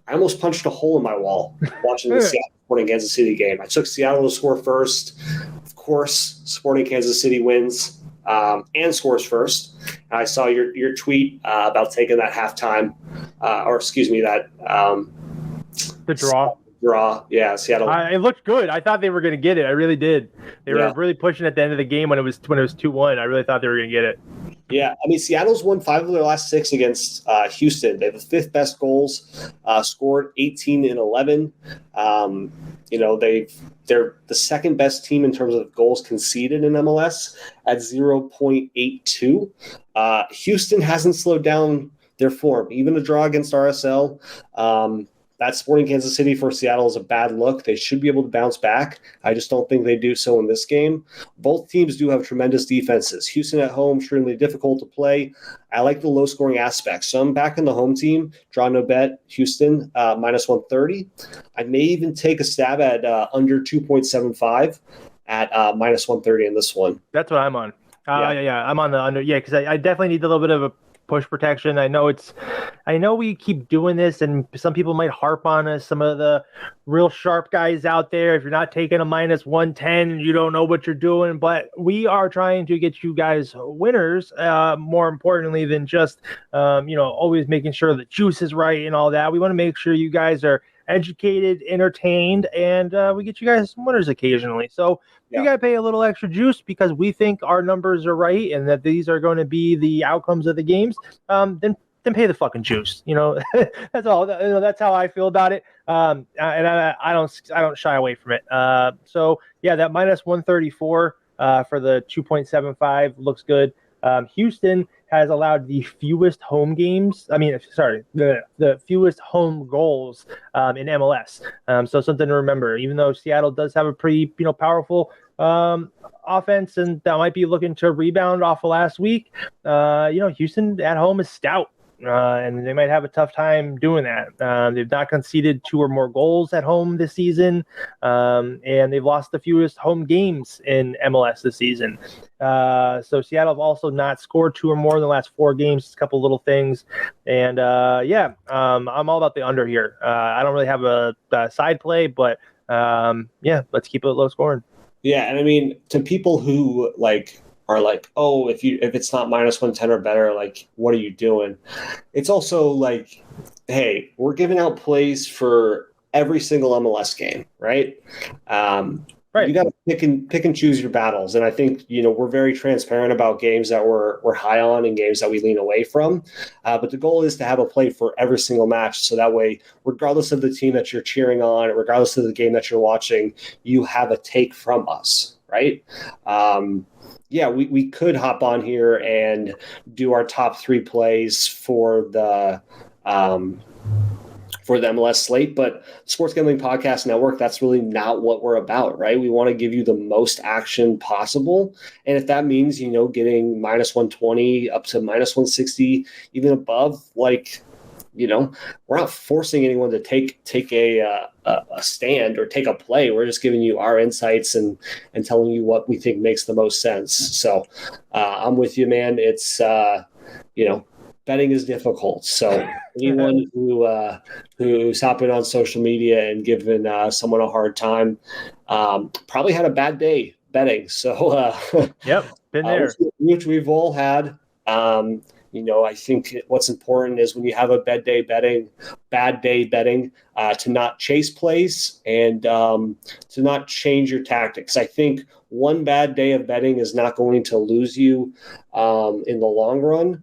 almost punched a hole in my wall watching the Seattle Sporting Kansas City game. I took Seattle to score first. Of course, Sporting Kansas City wins and scores first. And I saw your tweet about taking that halftime, the draw. Yeah, Seattle. It looked good. I thought they were going to get it. I really did. They were really pushing at the end of the game when it was 2-1. I really thought they were going to get it. Yeah, I mean, Seattle's won 5 of their last 6 against Houston. They have the 5th best goals, scored 18 and 11. They're the second best team in terms of goals conceded in MLS at 0.82. Houston hasn't slowed down their form, even a draw against RSL. that Sporting Kansas City for Seattle is a bad look. They should be able to bounce back. I just don't think they do so in this game. Both teams do have tremendous defenses. Houston at home, extremely difficult to play. I like the low-scoring aspects. So I'm back in the home team. Draw no bet, Houston, minus 130. I may even take a stab at under 2.75 at minus 130 in this one. That's what I'm on. Yeah, I'm on the under. Yeah, because I definitely need a little bit of a push protection. I know we keep doing this, and some people might harp on us. Some of the real sharp guys out there, if you're not taking a minus 110, you don't know what you're doing. But we are trying to get you guys winners, more importantly than just, always making sure the juice is right and all that. We want to make sure you guys are educated, entertained, and we get you guys some winners occasionally. So you got to pay a little extra juice because we think our numbers are right and that these are going to be the outcomes of the games. Then pay the fucking juice. That's all. That's how I feel about it. And I don't shy away from it. So yeah, that minus 134 for the 2.75 looks good. Houston has allowed the fewest home games. The fewest home goals in MLS. So something to remember. Even though Seattle does have a pretty powerful offense, and that might be looking to rebound off of last week. Houston at home is stout. And they might have a tough time doing that. They've not conceded 2 or more goals at home this season, and they've lost the fewest home games in MLS this season. So Seattle have also not scored 2 or more in the last 4 games. A couple little things, and I'm all about the under here. I don't really have a side play, but let's keep it low scoring. Yeah, and I mean, to people who are like, oh, if it's not minus 110 or better, what are you doing? It's also like, hey, we're giving out plays for every single MLS game, right? Right. You got to pick and choose your battles, and I think we're very transparent about games that we're high on and games that we lean away from. But the goal is to have a play for every single match, so that way, regardless of the team that you're cheering on, regardless of the game that you're watching, you have a take from us, right? We could hop on here and do our top 3 plays for the MLS slate, but Sports Gambling Podcast Network, that's really not what we're about, right? We want to give you the most action possible. And if that means, getting minus 120 up to minus 160, even above, we're not forcing anyone to take a stand or take a play. We're just giving you our insights and telling you what we think makes the most sense. So I'm with you, man. It's, betting is difficult. So anyone who's hopping on social media and giving someone a hard time probably had a bad day betting. So yep, been there. Which we've all had. I think what's important is when you have a bad day betting, to not chase plays and to not change your tactics. I think one bad day of betting is not going to lose you in the long run.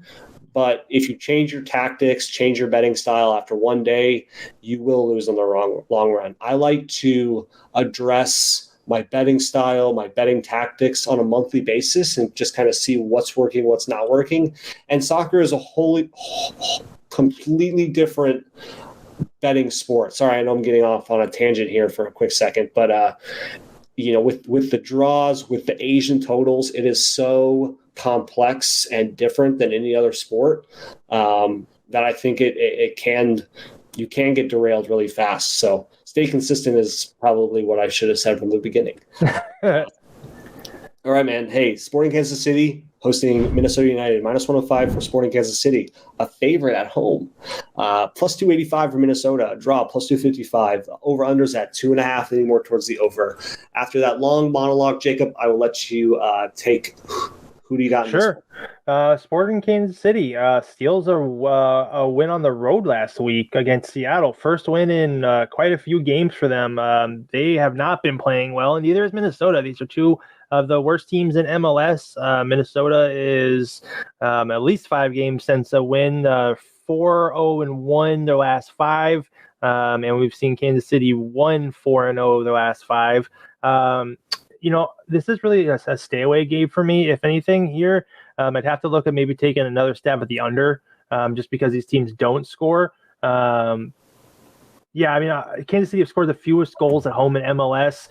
But if you change your tactics, change your betting style after one day, you will lose in the long run. I like to address my betting style, my betting tactics on a monthly basis and just kind of see what's working, what's not working. And soccer is a completely different betting sport. Sorry, I know I'm getting off on a tangent here for a quick second, but with the draws, with the Asian totals, it is so complex and different than any other sport that I think you can get derailed really fast. So stay consistent is probably what I should have said from the beginning. All right, man. Hey, Sporting Kansas City hosting Minnesota United, minus 105 for Sporting Kansas City, a favorite at home, plus 285 for Minnesota, draw plus 255, over-unders at 2.5, leaning more towards the over. After that long monologue, Jacob, I will let you take. Who do you got? Sure. Sporting Kansas City steals a win on the road last week against Seattle. First win in quite a few games for them. They have not been playing well, and neither is Minnesota. These are 2 of the worst teams in MLS. Minnesota is at least 5 games since a win, 4-0-1 their last 5. And we've seen Kansas City 1-4-0 their last 5. This is really a stay away game for me. If anything here, I'd have to look at maybe taking another stab at the under, just because these teams don't score. Yeah, I mean, Kansas City have scored the fewest goals at home in MLS.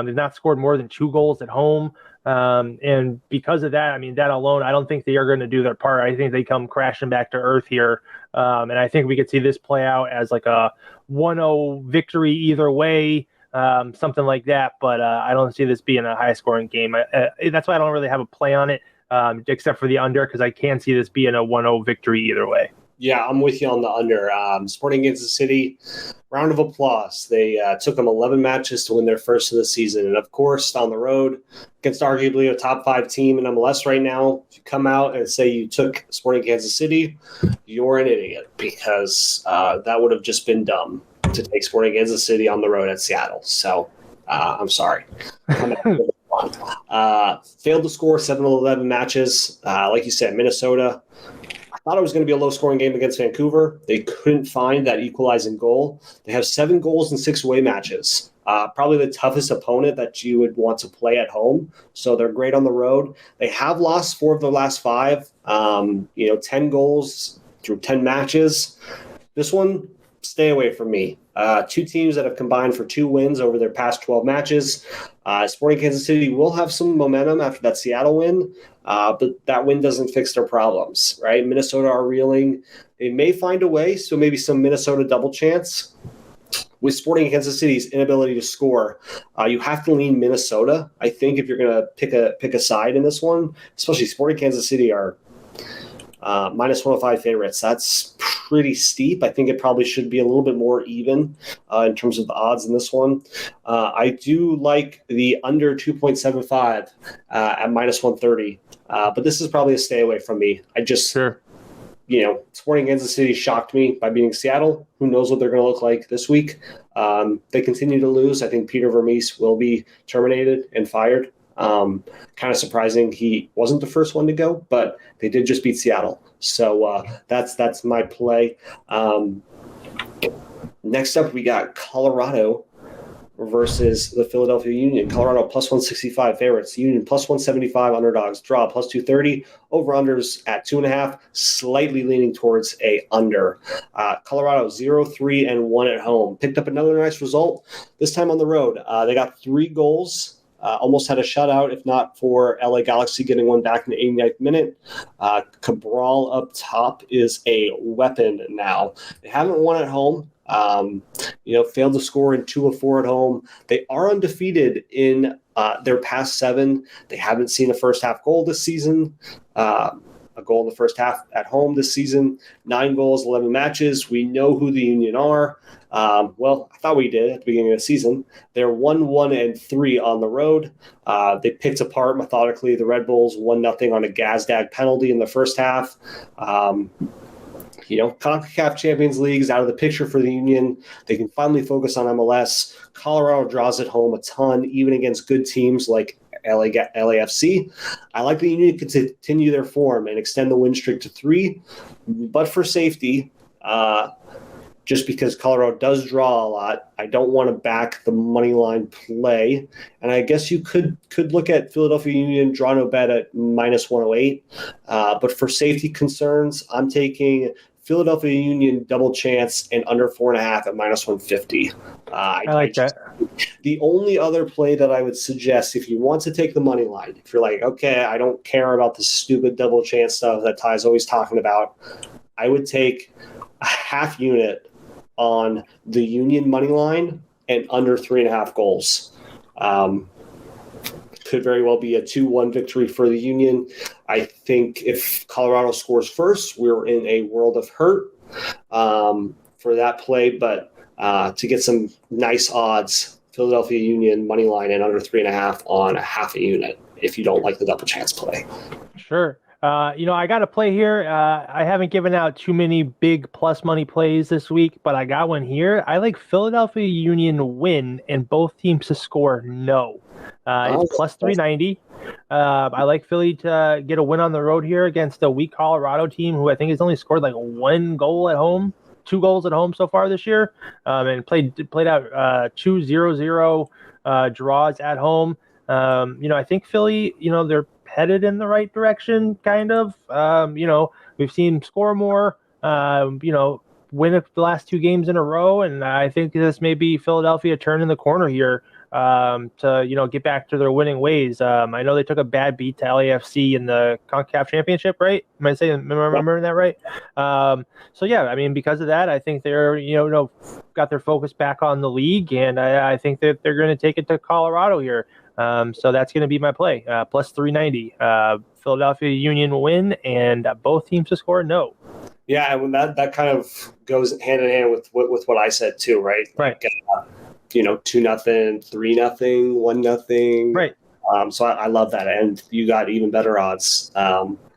They've not scored more than 2 goals at home. And because of that, I mean, that alone, I don't think they are going to do their part. I think they come crashing back to earth here. And I think we could see this play out as like a 1-0 victory either way, something like that. But I don't see this being a high-scoring game. That's why I don't really have a play on it, except for the under, because I can see this being a 1-0 victory either way. Yeah, I'm with you on the under. Sporting Kansas City, round of applause. They took them 11 matches to win their first of the season. And, of course, on the road against arguably a top 5 team in MLS right now, if you come out and say you took Sporting Kansas City, you're an idiot, because that would have just been dumb to take Sporting Kansas City on the road at Seattle. So I'm sorry. Failed to score 7 of 11 matches. Like you said, Minnesota. I thought it was going to be a low-scoring game against Vancouver. They couldn't find that equalizing goal. They have 7 goals in 6 away matches. Probably the toughest opponent that you would want to play at home. So they're great on the road. They have lost 4 of the last 5. 10 goals through 10 matches. This one, stay away from me. 2 teams that have combined for 2 wins over their past 12 matches. Sporting Kansas City will have some momentum after that Seattle win, but that win doesn't fix their problems, right? Minnesota are reeling. They may find a way, so maybe some Minnesota double chance. With Sporting Kansas City's inability to score, you have to lean Minnesota. I think if you're going to pick a side in this one, especially Sporting Kansas City are minus 105 favorites. That's pretty steep. I think it probably should be a little bit more even in terms of the odds in this one. I do like the under 2.75 at minus 130, but this is probably a stay away from me. Sporting Kansas City shocked me by beating Seattle. Who knows what they're going to look like this week? They continue to lose. I think Peter Vermees will be terminated and fired. Kind of surprising he wasn't the first one to go, but they did just beat Seattle. So that's my play. Next up, we got Colorado versus the Philadelphia Union. Colorado plus 165 favorites. Union plus 175 underdogs. Draw plus 230. Over-unders at 2.5. Slightly leaning towards a under. Colorado 0-3-1 at home. Picked up another nice result. This time on the road. They got 3 goals. Almost had a shutout, if not for LA Galaxy getting one back in the 89th minute. Cabral up top is a weapon now. They haven't won at home. Failed to score in 2 of 4 at home. They are undefeated in their past 7. They haven't seen a first half goal this season. A goal in the first half at home this season. 9 goals, 11 matches. We know who the Union are. I thought we did at the beginning of the season. They're 1-1-3 on the road. They picked apart methodically the Red Bulls 1-0 on a Gazdag penalty in the first half. CONCACAF Champions League is out of the picture for the Union. They can finally focus on MLS. Colorado draws at home a ton, even against good teams like LAFC. I like the Union to continue their form and extend the win streak to 3, but for safety, just because Colorado does draw a lot, I don't want to back the money line play. And I guess you could look at Philadelphia Union draw no bet at minus 108. But for safety concerns, I'm taking Philadelphia Union double chance and under 4.5 at minus 150. I like that. The only other play that I would suggest, if you want to take the money line, if you're like, okay, I don't care about the stupid double chance stuff that Ty's always talking about, I would take a half unit on the Union money line and under 3.5 goals. Could very well be a 2-1 victory for the Union. I think if Colorado scores first, we're in a world of hurt for that play. But to get some nice odds, Philadelphia Union money line and under 3.5 on a half a unit if you don't like the double chance play. Sure. I got a play here. I haven't given out too many big plus money plays this week, but I got one here. I like Philadelphia Union win and both teams to score no. It's plus 390. I like Philly to get a win on the road here against a weak Colorado team who I think has only scored like 1 goal at home, 2 goals at home so far this year, and played out 2 0-0 draws at home. I think Philly, they're headed in the right direction, kind of. We've seen them score more, win the last 2 games in a row, and I think this may be Philadelphia turning the corner here to get back to their winning ways. I know they took a bad beat to LAFC in the CONCACAF Championship, right? Am I remembering that right? So yeah, I mean, because of that, I think they're got their focus back on the league, and I think that they're going to take it to Colorado here. So that's going to be my play, plus 390. Philadelphia Union will win, and both teams to score no. Yeah, and that kind of goes hand in hand with what I said too, right? Right. 2-0, 3-0, 1-0. Right. So I love that, and you got even better odds.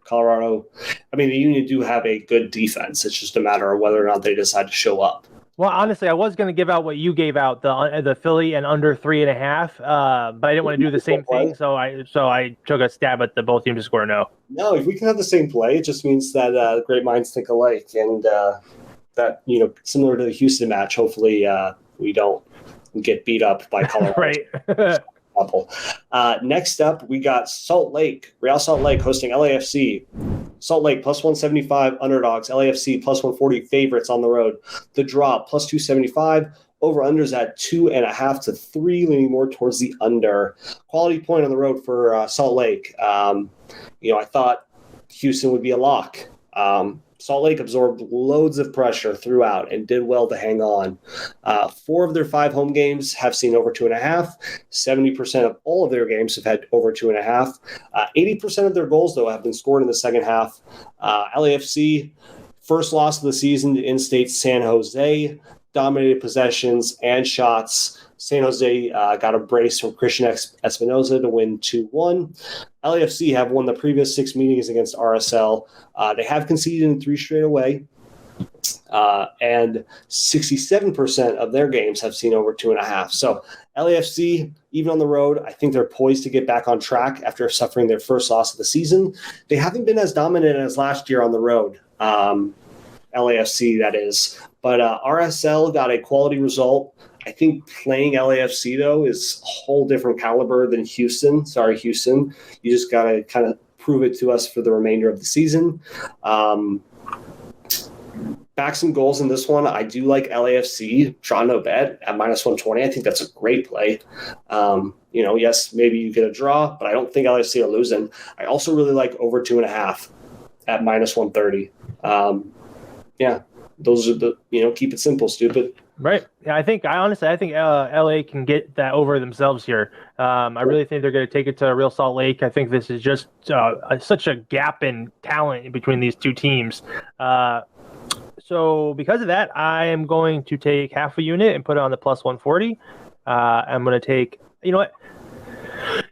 Colorado, I mean, the Union do have a good defense. It's just a matter of whether or not they decide to show up. Well, honestly, I was going to give out what you gave out, the Philly and under 3.5, but I didn't want to do the same thing, so I took a stab at the both teams to score no. No, if we can have the same play, it just means that great minds think alike, and that similar to the Houston match, hopefully we don't get beat up by Colorado. Right. Next up, we got Real Salt Lake hosting LAFC. Salt Lake plus 175 underdogs, LAFC plus 140 favorites on the road. The draw plus 275, over-unders at 2.5 to 3, leaning more towards the under. Quality point on the road for Salt Lake. I thought Houston would be a lock. Salt Lake absorbed loads of pressure throughout and did well to hang on. 4 of their 5 home games have seen over 2.5. 70% of all of their games have had over 2.5. 80% of their goals, though, have been scored in the second half. LAFC, first loss of the season to in-state San Jose, dominated possessions and shots. San Jose got a brace from Christian Espinoza to win 2-1. LAFC have won the previous 6 meetings against RSL. They have conceded in 3 straight away, and 67% of their games have seen over 2.5. So LAFC, even on the road, I think they're poised to get back on track after suffering their first loss of the season. They haven't been as dominant as last year on the road, LAFC that is. But RSL got a quality result. I think playing LAFC, though, is a whole different caliber than Houston. Sorry, Houston. You just got to kind of prove it to us for the remainder of the season. Back some goals in this one. I do like LAFC. Draw no bet at minus 120. I think that's a great play. Yes, maybe you get a draw, but I don't think LAFC are losing. I also really like over 2.5 at minus 130. Those are the, keep it simple, stupid. Right. Yeah, I think LA can get that over themselves here. I really think they're going to take it to Real Salt Lake. I think this is just such a gap in talent between these two teams. So because of that, I am going to take half a unit and put it on the plus 140. I'm going to take,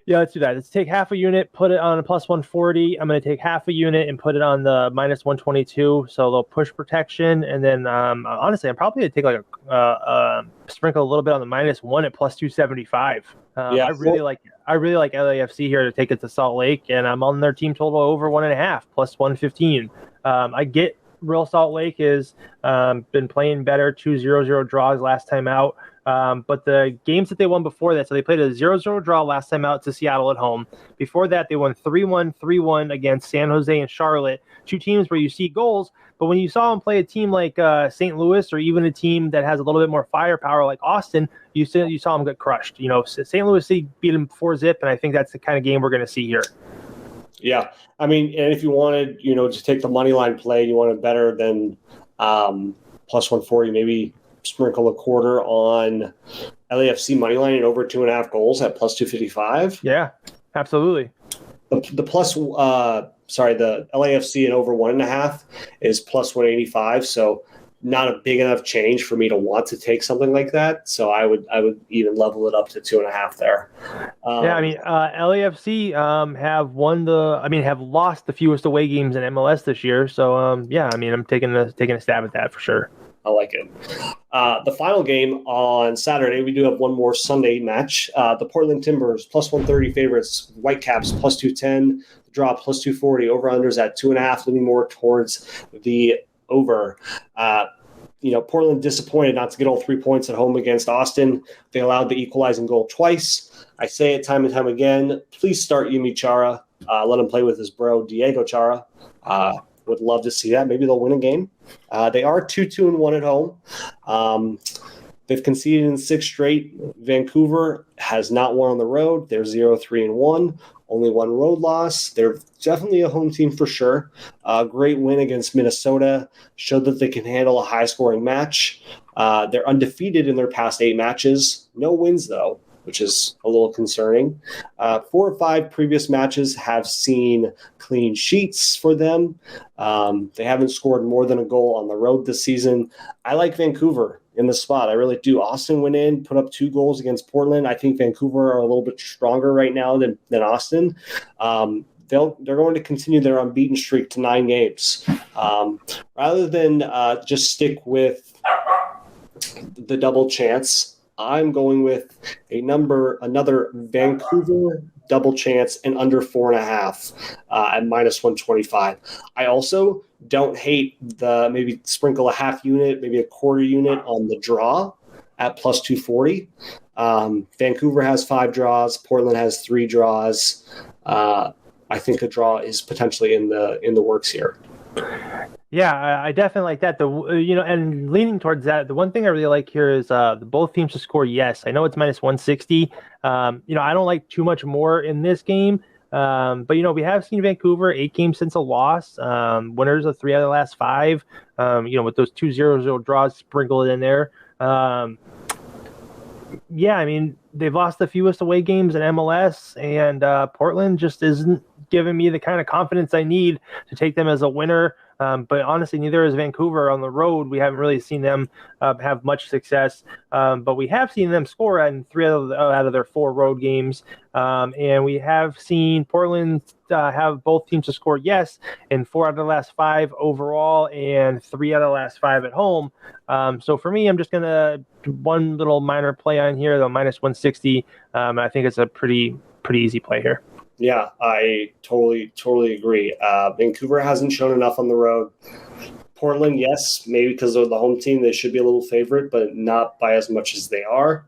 yeah, let's do that. Let's take half a unit, put it on a plus 140. I'm going to take half a unit and put it on the minus 122. So a little push protection. And then honestly, I'm probably going to take like a sprinkle a little bit on the minus 1 at plus 275. I really like LAFC here to take it to Salt Lake, and I'm on their team total over 1.5 plus 115. I get Real Salt Lake has been playing better, 2-0-0 draws last time out. But the games that they won before that, so they played a 0-0 draw last time out to Seattle at home. Before that, they won 3-1, 3-1 against San Jose and Charlotte, 2 teams where you see goals. But when you saw them play a team like St. Louis, or even a team that has a little bit more firepower like Austin, you saw them get crushed. St. Louis City beat them 4-0, and I think that's the kind of game we're going to see here. Yeah. I mean, and if you wanted, to take the money line play, you wanted better than plus 140, maybe sprinkle a quarter on LAFC money line and over 2.5 goals at plus 255. Yeah, absolutely. The LAFC and over 1.5 is plus 185. So not a big enough change for me to want to take something like that. So I would even level it up to 2.5 there. LAFC have lost the fewest away games in MLS this year. So I'm taking a stab at that for sure. I like it. The final game on Saturday, we do have one more Sunday match. The Portland Timbers plus 130 favorites, Whitecaps plus 210, the draw plus 240, over-unders at 2.5, leaning more towards the over. Portland disappointed not to get all 3 points at home against Austin. They allowed the equalizing goal twice. I say it time and time again, please start Yumi Chara. Let him play with his bro, Diego Chara. Would love to see that. Maybe they'll win a game. They are 2-2-1 at home. They've conceded in 6 straight. Vancouver has not won on the road. They're 0-3-1. Only 1 road loss. They're definitely a home team for sure. Great win against Minnesota. Showed that they can handle a high-scoring match. They're undefeated in their past 8 matches. No wins, though, which is a little concerning. 4 or 5 previous matches have seen clean sheets for them. They haven't scored more than a goal on the road this season. I like Vancouver in the spot. I really do. Austin went in, put up 2 goals against Portland. I think Vancouver are a little bit stronger right now than Austin. They're going to continue their unbeaten streak to 9 games. Rather than just stick with the double chance, I'm going with another Vancouver double chance and under 4.5 at -125. I also don't hate the maybe sprinkle a half unit, maybe a quarter unit on the draw at +240. Vancouver has 5 draws. Portland has 3 draws. I think a draw is potentially in the works here. Yeah, I definitely like that. And leaning towards that, the one thing I really like here is both teams to score yes. I know it's -160. I don't like too much more in this game. But we have seen Vancouver 8 games since a loss, winners of 3 out of the last 5, with those 2-0 draws sprinkled in there. They've lost the fewest away games in MLS, and Portland just isn't giving me the kind of confidence I need to take them as a winner. But honestly, neither is Vancouver on the road. We haven't really seen them have much success, but we have seen them score in 3 out of their 4 road games. And we have seen Portland have both teams to score yes in 4 out of the last 5 overall and 3 out of the last 5 at home. So for me, I'm just going to one little minor play on here, though, -160. I think it's a pretty easy play here. Yeah, I totally agree. Vancouver hasn't shown enough on the road. Portland, yes, maybe because they're the home team, they should be a little favorite, but not by as much as they are.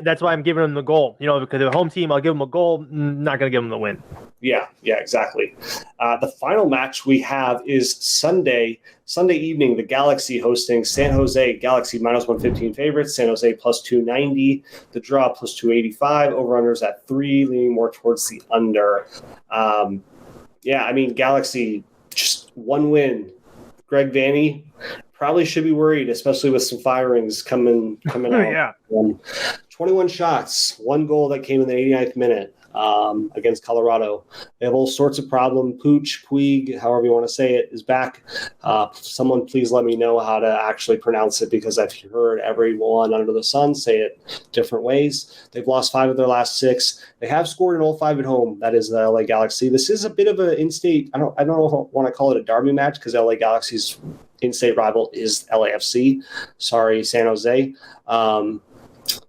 That's why I'm giving them the goal. Because they're the home team, I'll give them a goal. Not going to give them the win. Yeah, exactly. The final match we have is Sunday evening. The Galaxy hosting San Jose. Galaxy -115 favorites. San Jose +290. The draw +285. Over/unders at 3, leaning more towards the under. Galaxy just 1 win. Greg Vanney probably should be worried, especially with some firings coming out. Yeah. 21 shots, 1 goal that came in the 89th minute against Colorado. They have all sorts of problems. Puig, however you want to say it, is back. Someone please let me know how to actually pronounce it, because I've heard everyone under the sun say it different ways. They've lost 5 of their last 6. They have scored in all 5 at home. That is the LA Galaxy. This is a bit of an in-state. I don't know if I want to call it a derby match, because LA Galaxy's in-state rival is LAFC. Sorry, San Jose.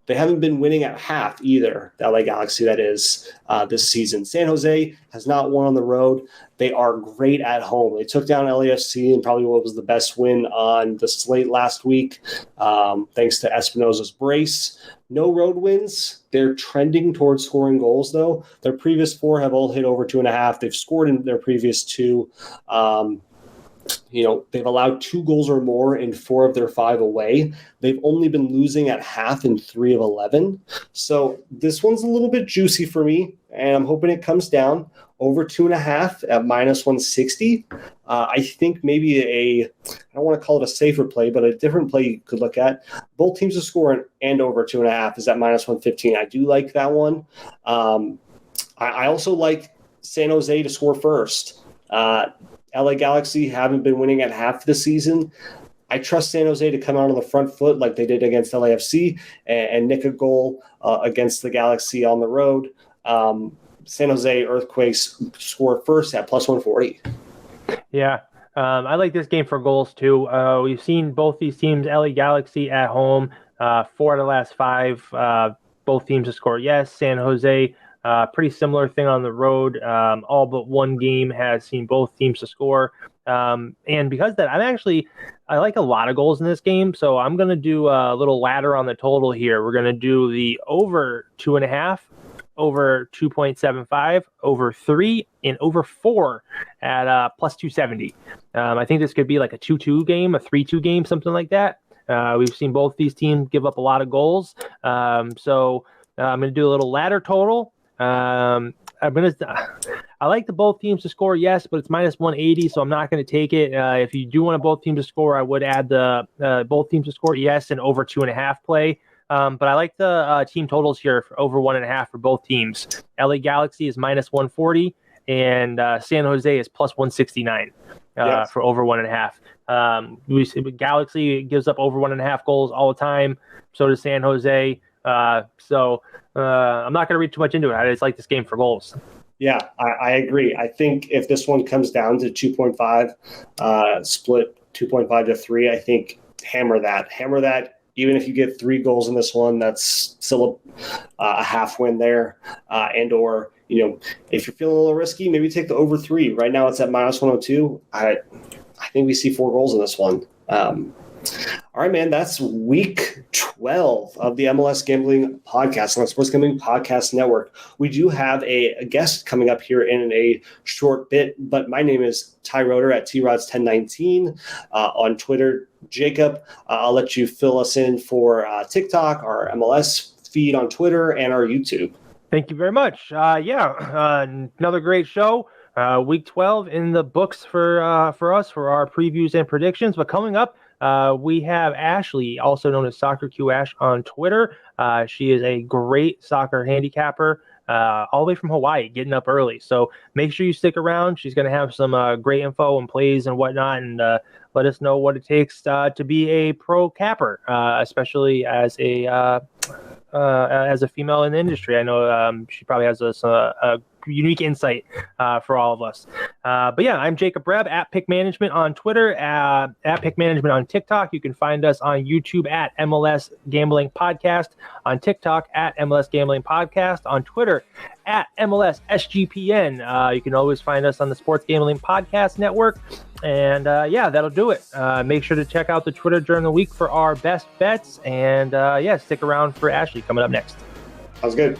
They haven't been winning at half either, the LA Galaxy, that is, this season. San Jose has not won on the road. They are great at home. They took down LAFC in probably what was the best win on the slate last week, thanks to Espinoza's brace. No road wins. They're trending towards scoring goals, though. Their previous 4 have all hit over 2.5. They've scored in their previous 2. They've allowed 2 goals or more in 4 of their 5 away. They've only been losing at half in 3 of 11. So this one's a little bit juicy for me, and I'm hoping it comes down over 2.5 at -160. I think maybe I don't want to call it a safer play, but a different play you could look at. Both teams to score and over 2.5 is at -115. I do like that one. I also like San Jose to score first. LA Galaxy haven't been winning at half this season. I trust San Jose to come out on the front foot like they did against LAFC and nick a goal against the Galaxy on the road. San Jose Earthquakes score first at +140. Yeah, I like this game for goals too. We've seen both these teams, LA Galaxy at home, 4 out of the last 5. Both teams to score yes. San Jose, pretty similar thing on the road. All but 1 game has seen both teams to score. And because of that, I like a lot of goals in this game. So I'm going to do a little ladder on the total here. We're going to do the over 2.5 over 2.75, over 3, and over 4 at plus 270. I think this could be like a 2-2 game, a 3-2 game, something like that. We've seen both these teams give up a lot of goals. So I'm going to do a little ladder total. I like the both teams to score, yes, but it's minus 180, so I'm not going to take it. If you do want both teams to score, I would add the both teams to score, yes, and over 2.5 play. But I like the team totals here for over 1.5 for both teams. LA Galaxy is minus 140, and San Jose is plus 169 for over 1.5. Galaxy gives up over 1.5 goals all the time. So does San Jose. So I'm not going to read too much into it. I just like this game for goals. Yeah, I agree. I think if this one comes down to 2.5, split 2.5 to 3, I think hammer that. Even if you get 3 goals in this one, that's still a half win there. And or, if you're feeling a little risky, maybe take the over 3. Right now it's at minus 102. I think we see 4 goals in this one. All right, man, that's week 12 of the MLS Gambling Podcast on the Sports Gambling Podcast Network. We do have a guest coming up here in a short bit, but my name is Ty Roeder at TRods1019 on Twitter. Jacob, I'll let you fill us in for TikTok, our MLS feed on Twitter, and our YouTube. Thank you very much. Another great show. Week 12 in the books for us for our previews and predictions. But coming up, we have Ashley, also known as Soccer Q Ash on Twitter. She is a great soccer handicapper, all the way from Hawaii, getting up early. So make sure you stick around. She's going to have some great info and plays and whatnot, and let us know what it takes to be a pro capper, especially as a female in the industry. I know she probably has a unique insight for all of us. But yeah, I'm Jacob Reb at Pick Management on Twitter, at Pick Management on TikTok. You can find us on YouTube at MLS Gambling Podcast, on TikTok at MLS Gambling Podcast, on Twitter at MLS SGPN. You can always find us on the Sports Gambling Podcast Network. And that'll do it. Make sure to check out the Twitter during the week for our best bets. And stick around for Ashley coming up next. Sounds good.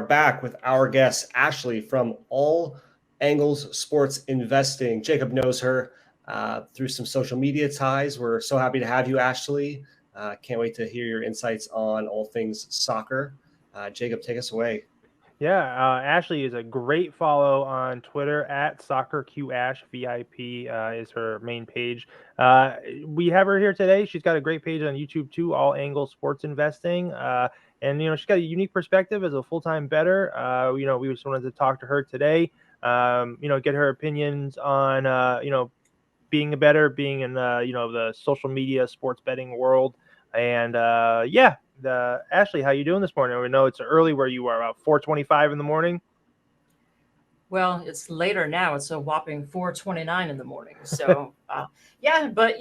Back with our guest, Ashley from All Angles Sports Investing. Jacob knows her through some social media ties. We're so happy to have you, Ashley. Can't wait to hear your insights on all things soccer. Jacob, take us away. Yeah, Ashley is a great follow on Twitter at SoccerQAsh, VIP is her main page. We have her here today. She's got a great page on YouTube too, All Angles Sports Investing. And, she's got a unique perspective as a full-time bettor. We just wanted to talk to her today, get her opinions on, being a bettor, being in the social media sports betting world. And, Ashley, how you doing this morning? We know it's early where you are, about 4:25 in the morning. Well, it's later now. It's a whopping 4:29 in the morning. So, but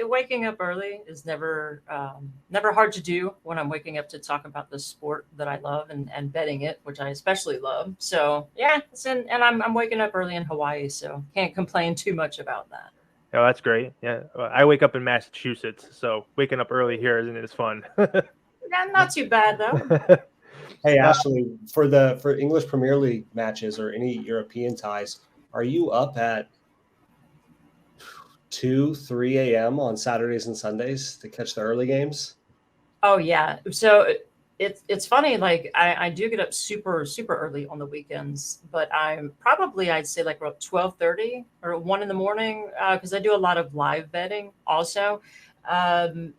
waking up early is never hard to do when I'm waking up to talk about the sport that I love and betting it, which I especially love. So, and I'm waking up early in Hawaii, so can't complain too much about that. Oh, that's great. Yeah, I wake up in Massachusetts, so waking up early here isn't as fun. Not too bad though. Hey, Ashley, for English Premier League matches or any European ties, are you up at 2, 3 a.m. on Saturdays and Sundays to catch the early games? Oh yeah. So it's funny. Like I do get up super early on the weekends, but I'd say like about 12:30 or 1 in the morning because I do a lot of live betting also.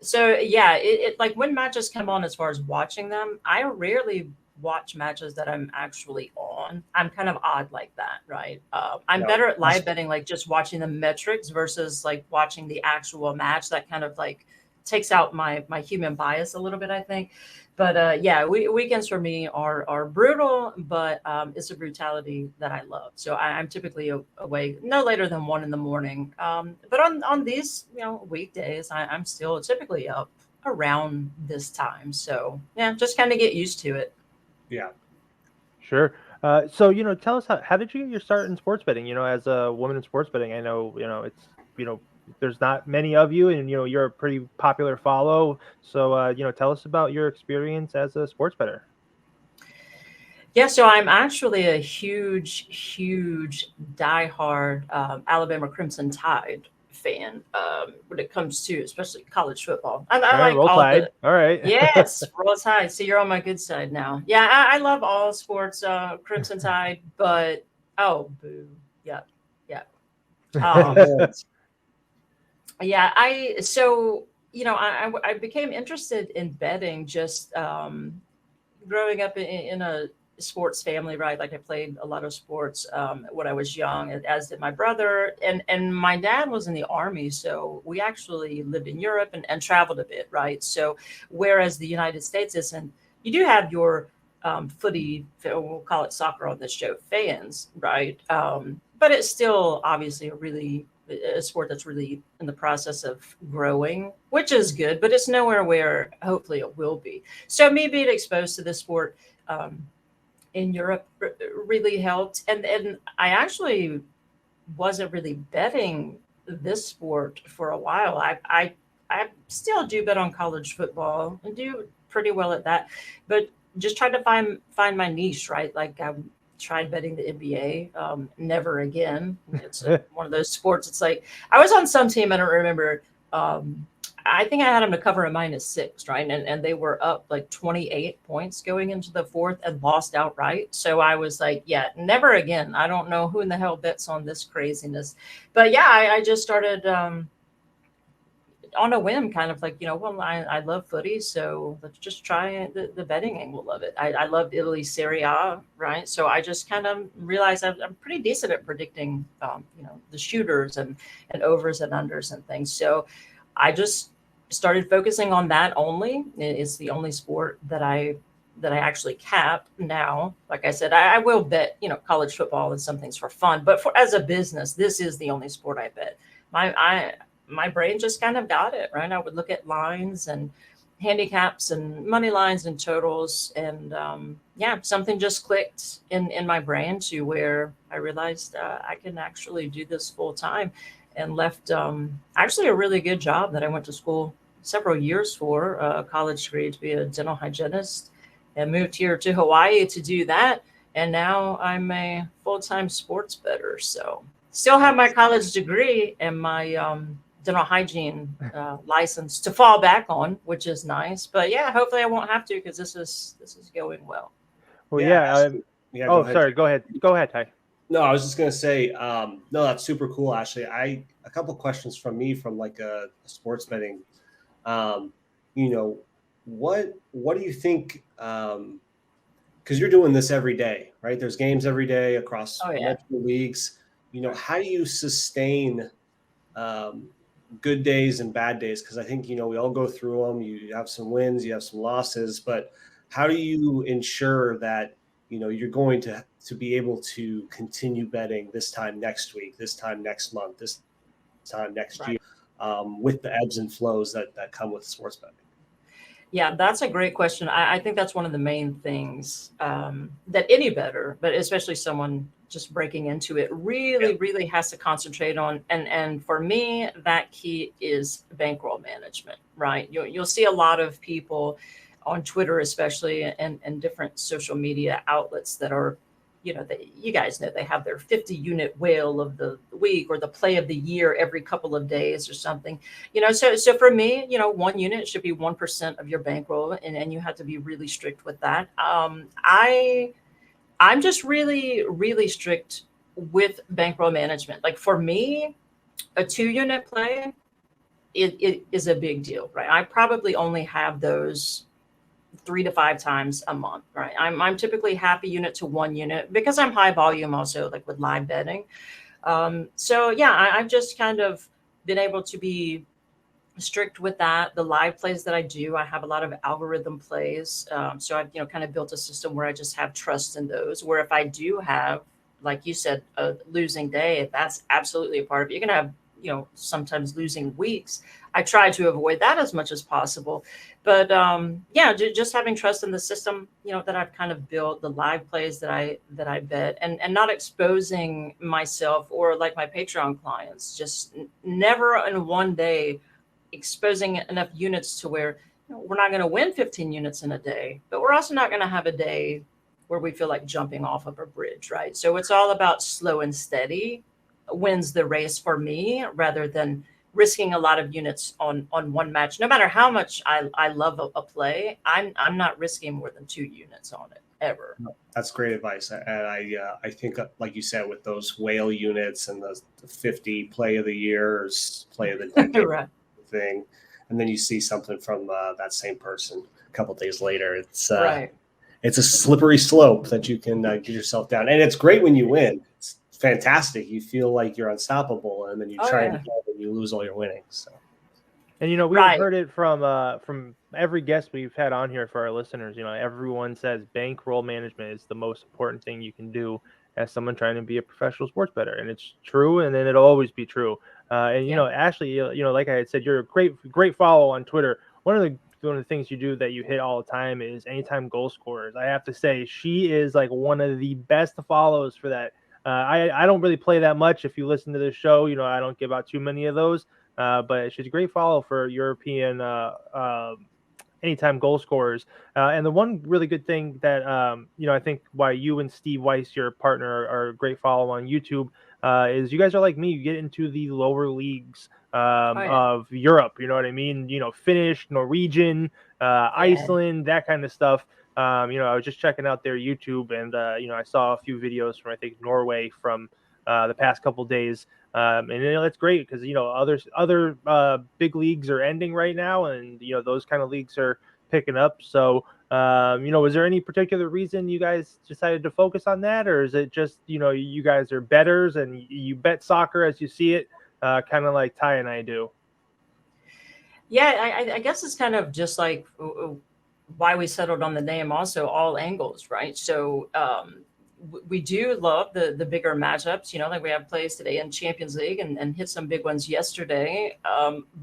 So yeah, it like when matches come on, as far as watching them, I rarely watch matches that I'm actually on. I'm kind of odd like that, right? I'm No, better at live betting, like just watching the metrics versus like watching the actual match. That kind of like takes out my human bias a little bit, I think. But yeah, weekends for me are brutal, but it's a brutality that I love. So I'm typically awake no later than 1 in the morning. But on these weekdays, I'm still typically up around this time. So yeah, just kind of get used to it. Yeah. Sure. So, tell us how did you get your start in sports betting? As a woman in sports betting, I know, it's, there's not many of you and, you're a pretty popular follow. So, tell us about your experience as a sports bettor. Yeah, so I'm actually a huge diehard Alabama Crimson Tide fan when it comes to especially college football. I All right, like roll all Tide. the All right. yes, roll tide. So you're on my good side now. Yeah, I love all sports, Crimson Tide, but oh, boo. Yeah, yeah. Yeah, I became interested in betting just growing up in a sports family, right? Like I played a lot of sports when I was young, as did my brother. And my dad was in the Army. So we actually lived in Europe and traveled a bit, right? So whereas the United States isn't, you do have your footy, we'll call it soccer on this show, fans, right? But it's still obviously a sport that's really in the process of growing, which is good, but it's nowhere where hopefully it will be. So me being exposed to this sport in Europe really helped. And I actually wasn't really betting this sport for a while. I still do bet on college football and do pretty well at that, but just tried to find my niche, right? Like I tried betting the NBA, never again. It's one of those sports. It's like I was on some team, I don't remember. I think I had them to cover a -6, right? And they were up like 28 points going into the fourth and lost outright. So I was like, yeah, never again. I don't know who in the hell bets on this craziness. But yeah, I just started on a whim, kind of like, well, I love footy, so let's just try the betting angle of it. I love Italy Serie A, right? So I just kind of realized I'm pretty decent at predicting, the shooters and overs and unders and things. So I just started focusing on that only. It's the only sport that I actually cap now. Like I said, I will bet, college football and some things for fun, but as a business, this is the only sport I bet. My brain just kind of got it, right? I would look at lines and handicaps and money lines and totals. And something just clicked in my brain to where I realized I can actually do this full time, and left actually a really good job that I went to school several years for, a college degree to be a dental hygienist, and moved here to Hawaii to do that. And now I'm a full-time sports bettor. So still have my college degree and my dental hygiene license to fall back on, which is nice. But yeah, hopefully I won't have to, because this is going well. Well, sorry. Go ahead, Ty. No, I was just going to say, no, that's super cool, Ashley. A couple questions from me from like a sports betting. What do you think? Because you're doing this every day, right? There's games every day across multiple leagues. How do you sustain good days and bad days? Because I think, we all go through them. You have some wins, you have some losses, but how do you ensure that, you're going to be able to continue betting this time next week, this time next month, this time next year, with the ebbs and flows that come with sports betting? Yeah, that's a great question. I think that's one of the main things that any bettor, but especially someone just breaking into it, really has to concentrate on. And for me, that key is bankroll management, right? You'll see a lot of people on Twitter, especially, and different social media outlets that are you guys know they have their 50 unit whale of the week or the play of the year every couple of days or something, so for me, 1 unit should be 1% of your bankroll, and you have to be really strict with that. I'm just really, really strict with bankroll management. Like for me, a 2-unit play, it is a big deal, right? I probably only have those 3 to 5 times a month, right? I'm typically half a unit to 1 unit because I'm high volume also, like with live betting. So yeah, I've just kind of been able to be strict with that. The live plays that I do, I have a lot of algorithm plays. So I've, kind of built a system where I just have trust in those, where if I do have, like you said, a losing day, that's absolutely a part of it. You're going to have, sometimes losing weeks. I try to avoid that as much as possible. But just having trust in the system, that I've kind of built, the live plays that I bet, and not exposing myself, or like my Patreon clients, just never in one day exposing enough units to where we're not going to win 15 units in a day, but we're also not going to have a day where we feel like jumping off of a bridge, right? So it's all about slow and steady wins the race for me, rather than risking a lot of units on one match. No matter how much I love a play, I'm not risking more than 2 units on it ever. That's great advice. And I think, like you said, with those whale units and the 50 play of the years, play of the decade Right. thing, and then you see something from that same person a couple of days later, it's Right. It's a slippery slope that you can get yourself down. And it's great when you win. It's fantastic. You feel like you're unstoppable, and then you try it again and you lose all your winnings. So. And we've heard it from every guest we've had on here for our listeners. Everyone says bankroll management is the most important thing you can do as someone trying to be a professional sports bettor, and it's true, and then it'll always be true. Ashley, like I had said, you're a great follow on Twitter. One of the things you do that you hit all the time is anytime goal scorers. I have to say, she is like one of the best follows for that. I don't really play that much. If you listen to this show, I don't give out too many of those. But she's a great follow for European anytime goal scorers. And the one really good thing that, I think why you and Steve Weiss, your partner, are a great follow on YouTube, is you guys are like me. You get into the lower leagues of Europe. You know what I mean? Finnish, Norwegian, Iceland, that kind of stuff. I was just checking out their YouTube, and, I saw a few videos from, I think, Norway from the past couple days. And that's great because other big leagues are ending right now, and those kind of leagues are picking up. So was there any particular reason you guys decided to focus on that, or is it just you guys are bettors and you bet soccer as you see it, kind of like Ty and I do? Yeah, I guess it's kind of just like why we settled on the name. Also, all angles, right? So we do love the bigger matchups, like we have plays today in Champions League and hit some big ones yesterday.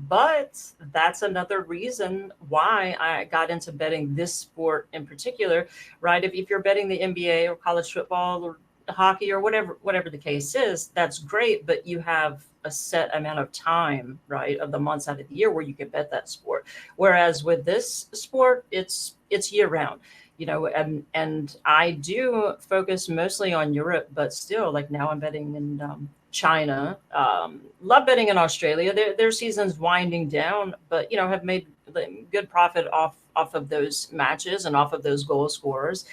But that's another reason why I got into betting this sport in particular, right? If you're betting the NBA or college football or hockey or whatever the case is, that's great. But you have a set amount of time, right, of the months out of the year where you can bet that sport. Whereas with this sport, it's year round. And I do focus mostly on Europe, but still, like now I'm betting in China. Love betting in Australia. Their season's winding down, but have made good profit off of those matches and off of those goal scorers.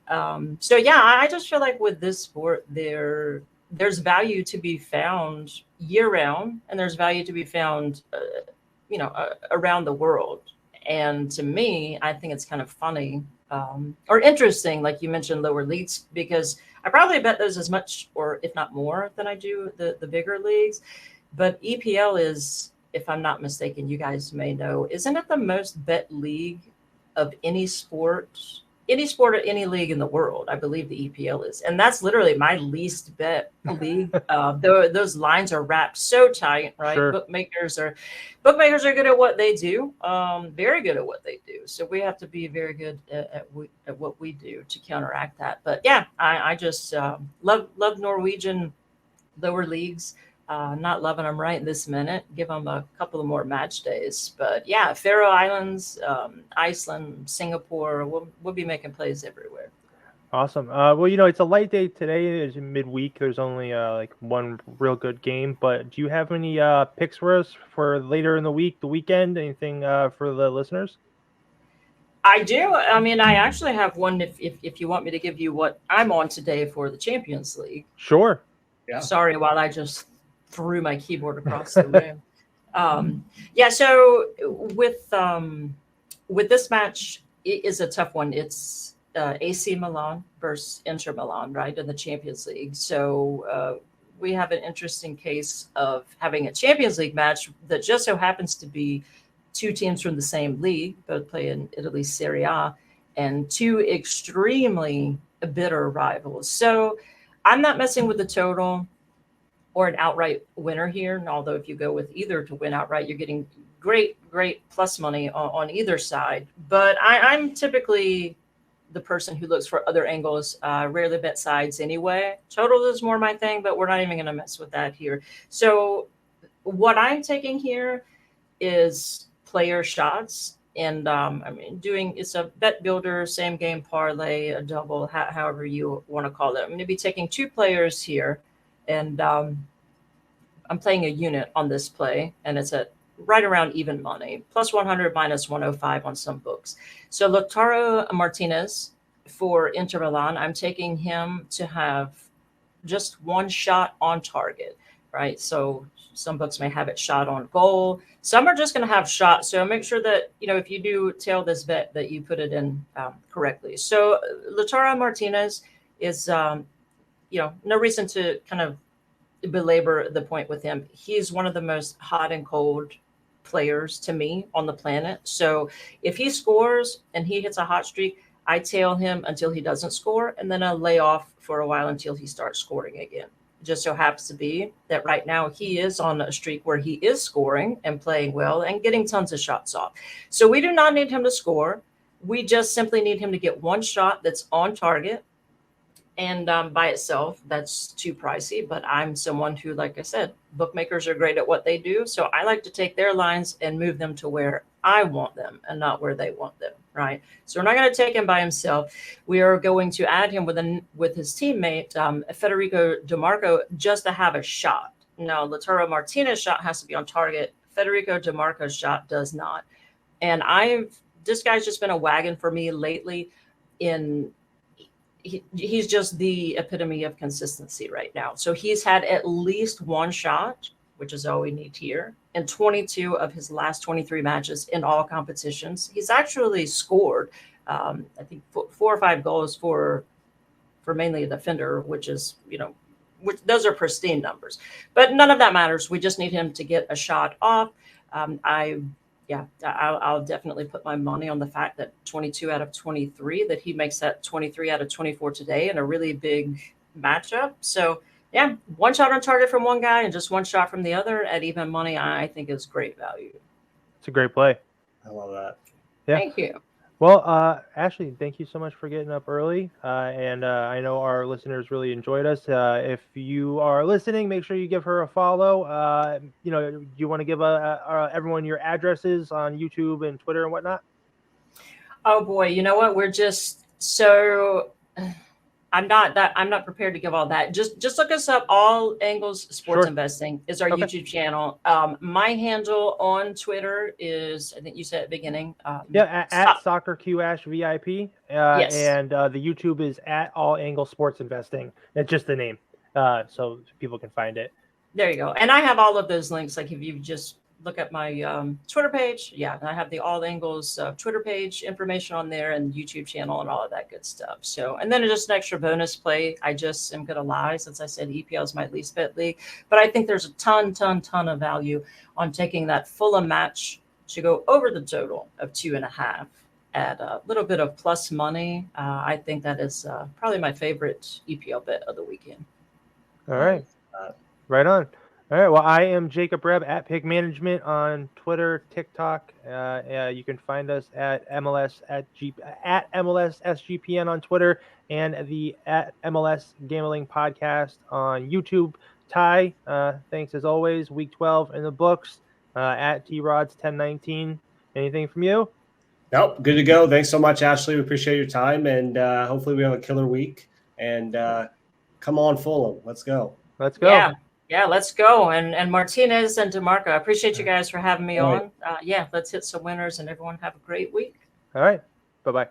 So yeah, I just feel like with this sport, there's value to be found year round, and there's value to be found, around the world. And to me, I think it's kind of funny. Or interesting, like you mentioned, lower leagues, because I probably bet those as much, or if not more, than I do the bigger leagues. But EPL is, if I'm not mistaken, you guys may know, isn't it the most bet league of any sport or any league in the world? I believe the EPL is. And that's literally my least bet league. Those lines are wrapped so tight, right? Sure. Bookmakers are good at what they do, very good at what they do. So we have to be very good at what we do to counteract that. But yeah, I just love Norwegian lower leagues. Not loving them right this minute. Give them a couple of more match days. But yeah, Faroe Islands, Iceland, Singapore, we'll be making plays everywhere. Awesome. Well, it's a light day today. It's midweek. There's only like one real good game. But do you have any picks for us for later in the week, the weekend? Anything for the listeners? I do. I mean, I actually have one. If you want me to give you what I'm on today for the Champions League. Sure. Yeah. Sorry, while I just threw my keyboard across the room. Yeah. So with this match, it is a tough one. It's AC Milan versus Inter Milan, right, in the Champions League. So we have an interesting case of having a Champions League match that just so happens to be two teams from the same league, both play in Italy's Serie A, and two extremely bitter rivals. So I'm not messing with the total or an outright winner here. And although if you go with either to win outright, you're getting great plus money on either side. But I'm typically the person who looks for other angles, rarely bet sides anyway. Total is more my thing, but we're not even going to mess with that here. So what I'm taking here is player shots. And it's a bet builder, same game parlay, a double, however you want to call it. I'm going to be taking two players here, and I'm playing a unit on this play, and it's at right around even money, plus 100, minus 105 on some books. So Lautaro Martinez for Inter Milan, I'm taking him to have just one shot on target, right? So some books may have it shot on goal. Some are just going to have shot. So make sure that, if you do tail this bet, that you put it in correctly. So Lautaro Martinez is, no reason to kind of belabor the point with him. He's one of the most hot and cold players to me on the planet. So if he scores and he hits a hot streak, I tail him until he doesn't score, and then I lay off for a while until he starts scoring again. Just so happens to be that right now he is on a streak where he is scoring and playing well and getting tons of shots off. So we do not need him to score. We just simply need him to get one shot that's on target. And by itself, that's too pricey. But I'm someone who, like I said, bookmakers are great at what they do. So I like to take their lines and move them to where I want them and not where they want them, right? So we're not going to take him by himself. We are going to add him with his teammate, Federico DiMarco, just to have a shot. Now, Lautaro Martinez's shot has to be on target. Federico DiMarco's shot does not. And this guy's just been a wagon for me lately. He's just the epitome of consistency right now. So he's had at least one shot, which is all we need here, in 22 of his last 23 matches in all competitions. He's actually scored, I think, 4 or 5 goals for mainly a defender, which is, which those are pristine numbers. But none of that matters. We just need him to get a shot off. I'll definitely put my money on the fact that 22 out of 23, that he makes that 23 out of 24 today in a really big matchup. So, yeah, one shot on target from one guy and just one shot from the other at even money, I think is great value. It's a great play. I love that. Yeah. Thank you. Well, Ashley, thank you so much for getting up early. And I know our listeners really enjoyed us. If you are listening, make sure you give her a follow. You want to give everyone your addresses on YouTube and Twitter and whatnot? Oh boy, you know what? We're just so I'm not prepared to give all that. Just look us up. All Angles Sports Investing is our YouTube channel. My handle on Twitter is, I think you said at the beginning. At SoccerQAshVIP. Yes. And the YouTube is at All Angles Sports Investing. It's just the name, so people can find it. There you go. And I have all of those links. Like if you just look at my Twitter page, I have the All Angles Twitter page information on there and YouTube channel and all of that good stuff. So, and then just an extra bonus play. I just am going to lie since I said EPL is my least bet league, but I think there's a ton of value on taking that Fulham match to go over the total of 2.5 at a little bit of plus money. I think that is probably my favorite EPL bet of the weekend. All right. Right on. All right. Well, I am Jacob Reb at Pig Management on Twitter, TikTok. You can find us at MLS SGPN on Twitter and the at MLS Gambling Podcast on YouTube. Ty, thanks as always. Week 12 in the books at TRods 1019. Anything from you? Nope, good to go. Thanks so much, Ashley. We appreciate your time, and hopefully we have a killer week. And come on, Fulham. Let's go. Let's go. Yeah, let's go. And Martinez and DeMarco, I appreciate you guys for having me All on. Let's hit some winners, and everyone have a great week. All right. Bye-bye.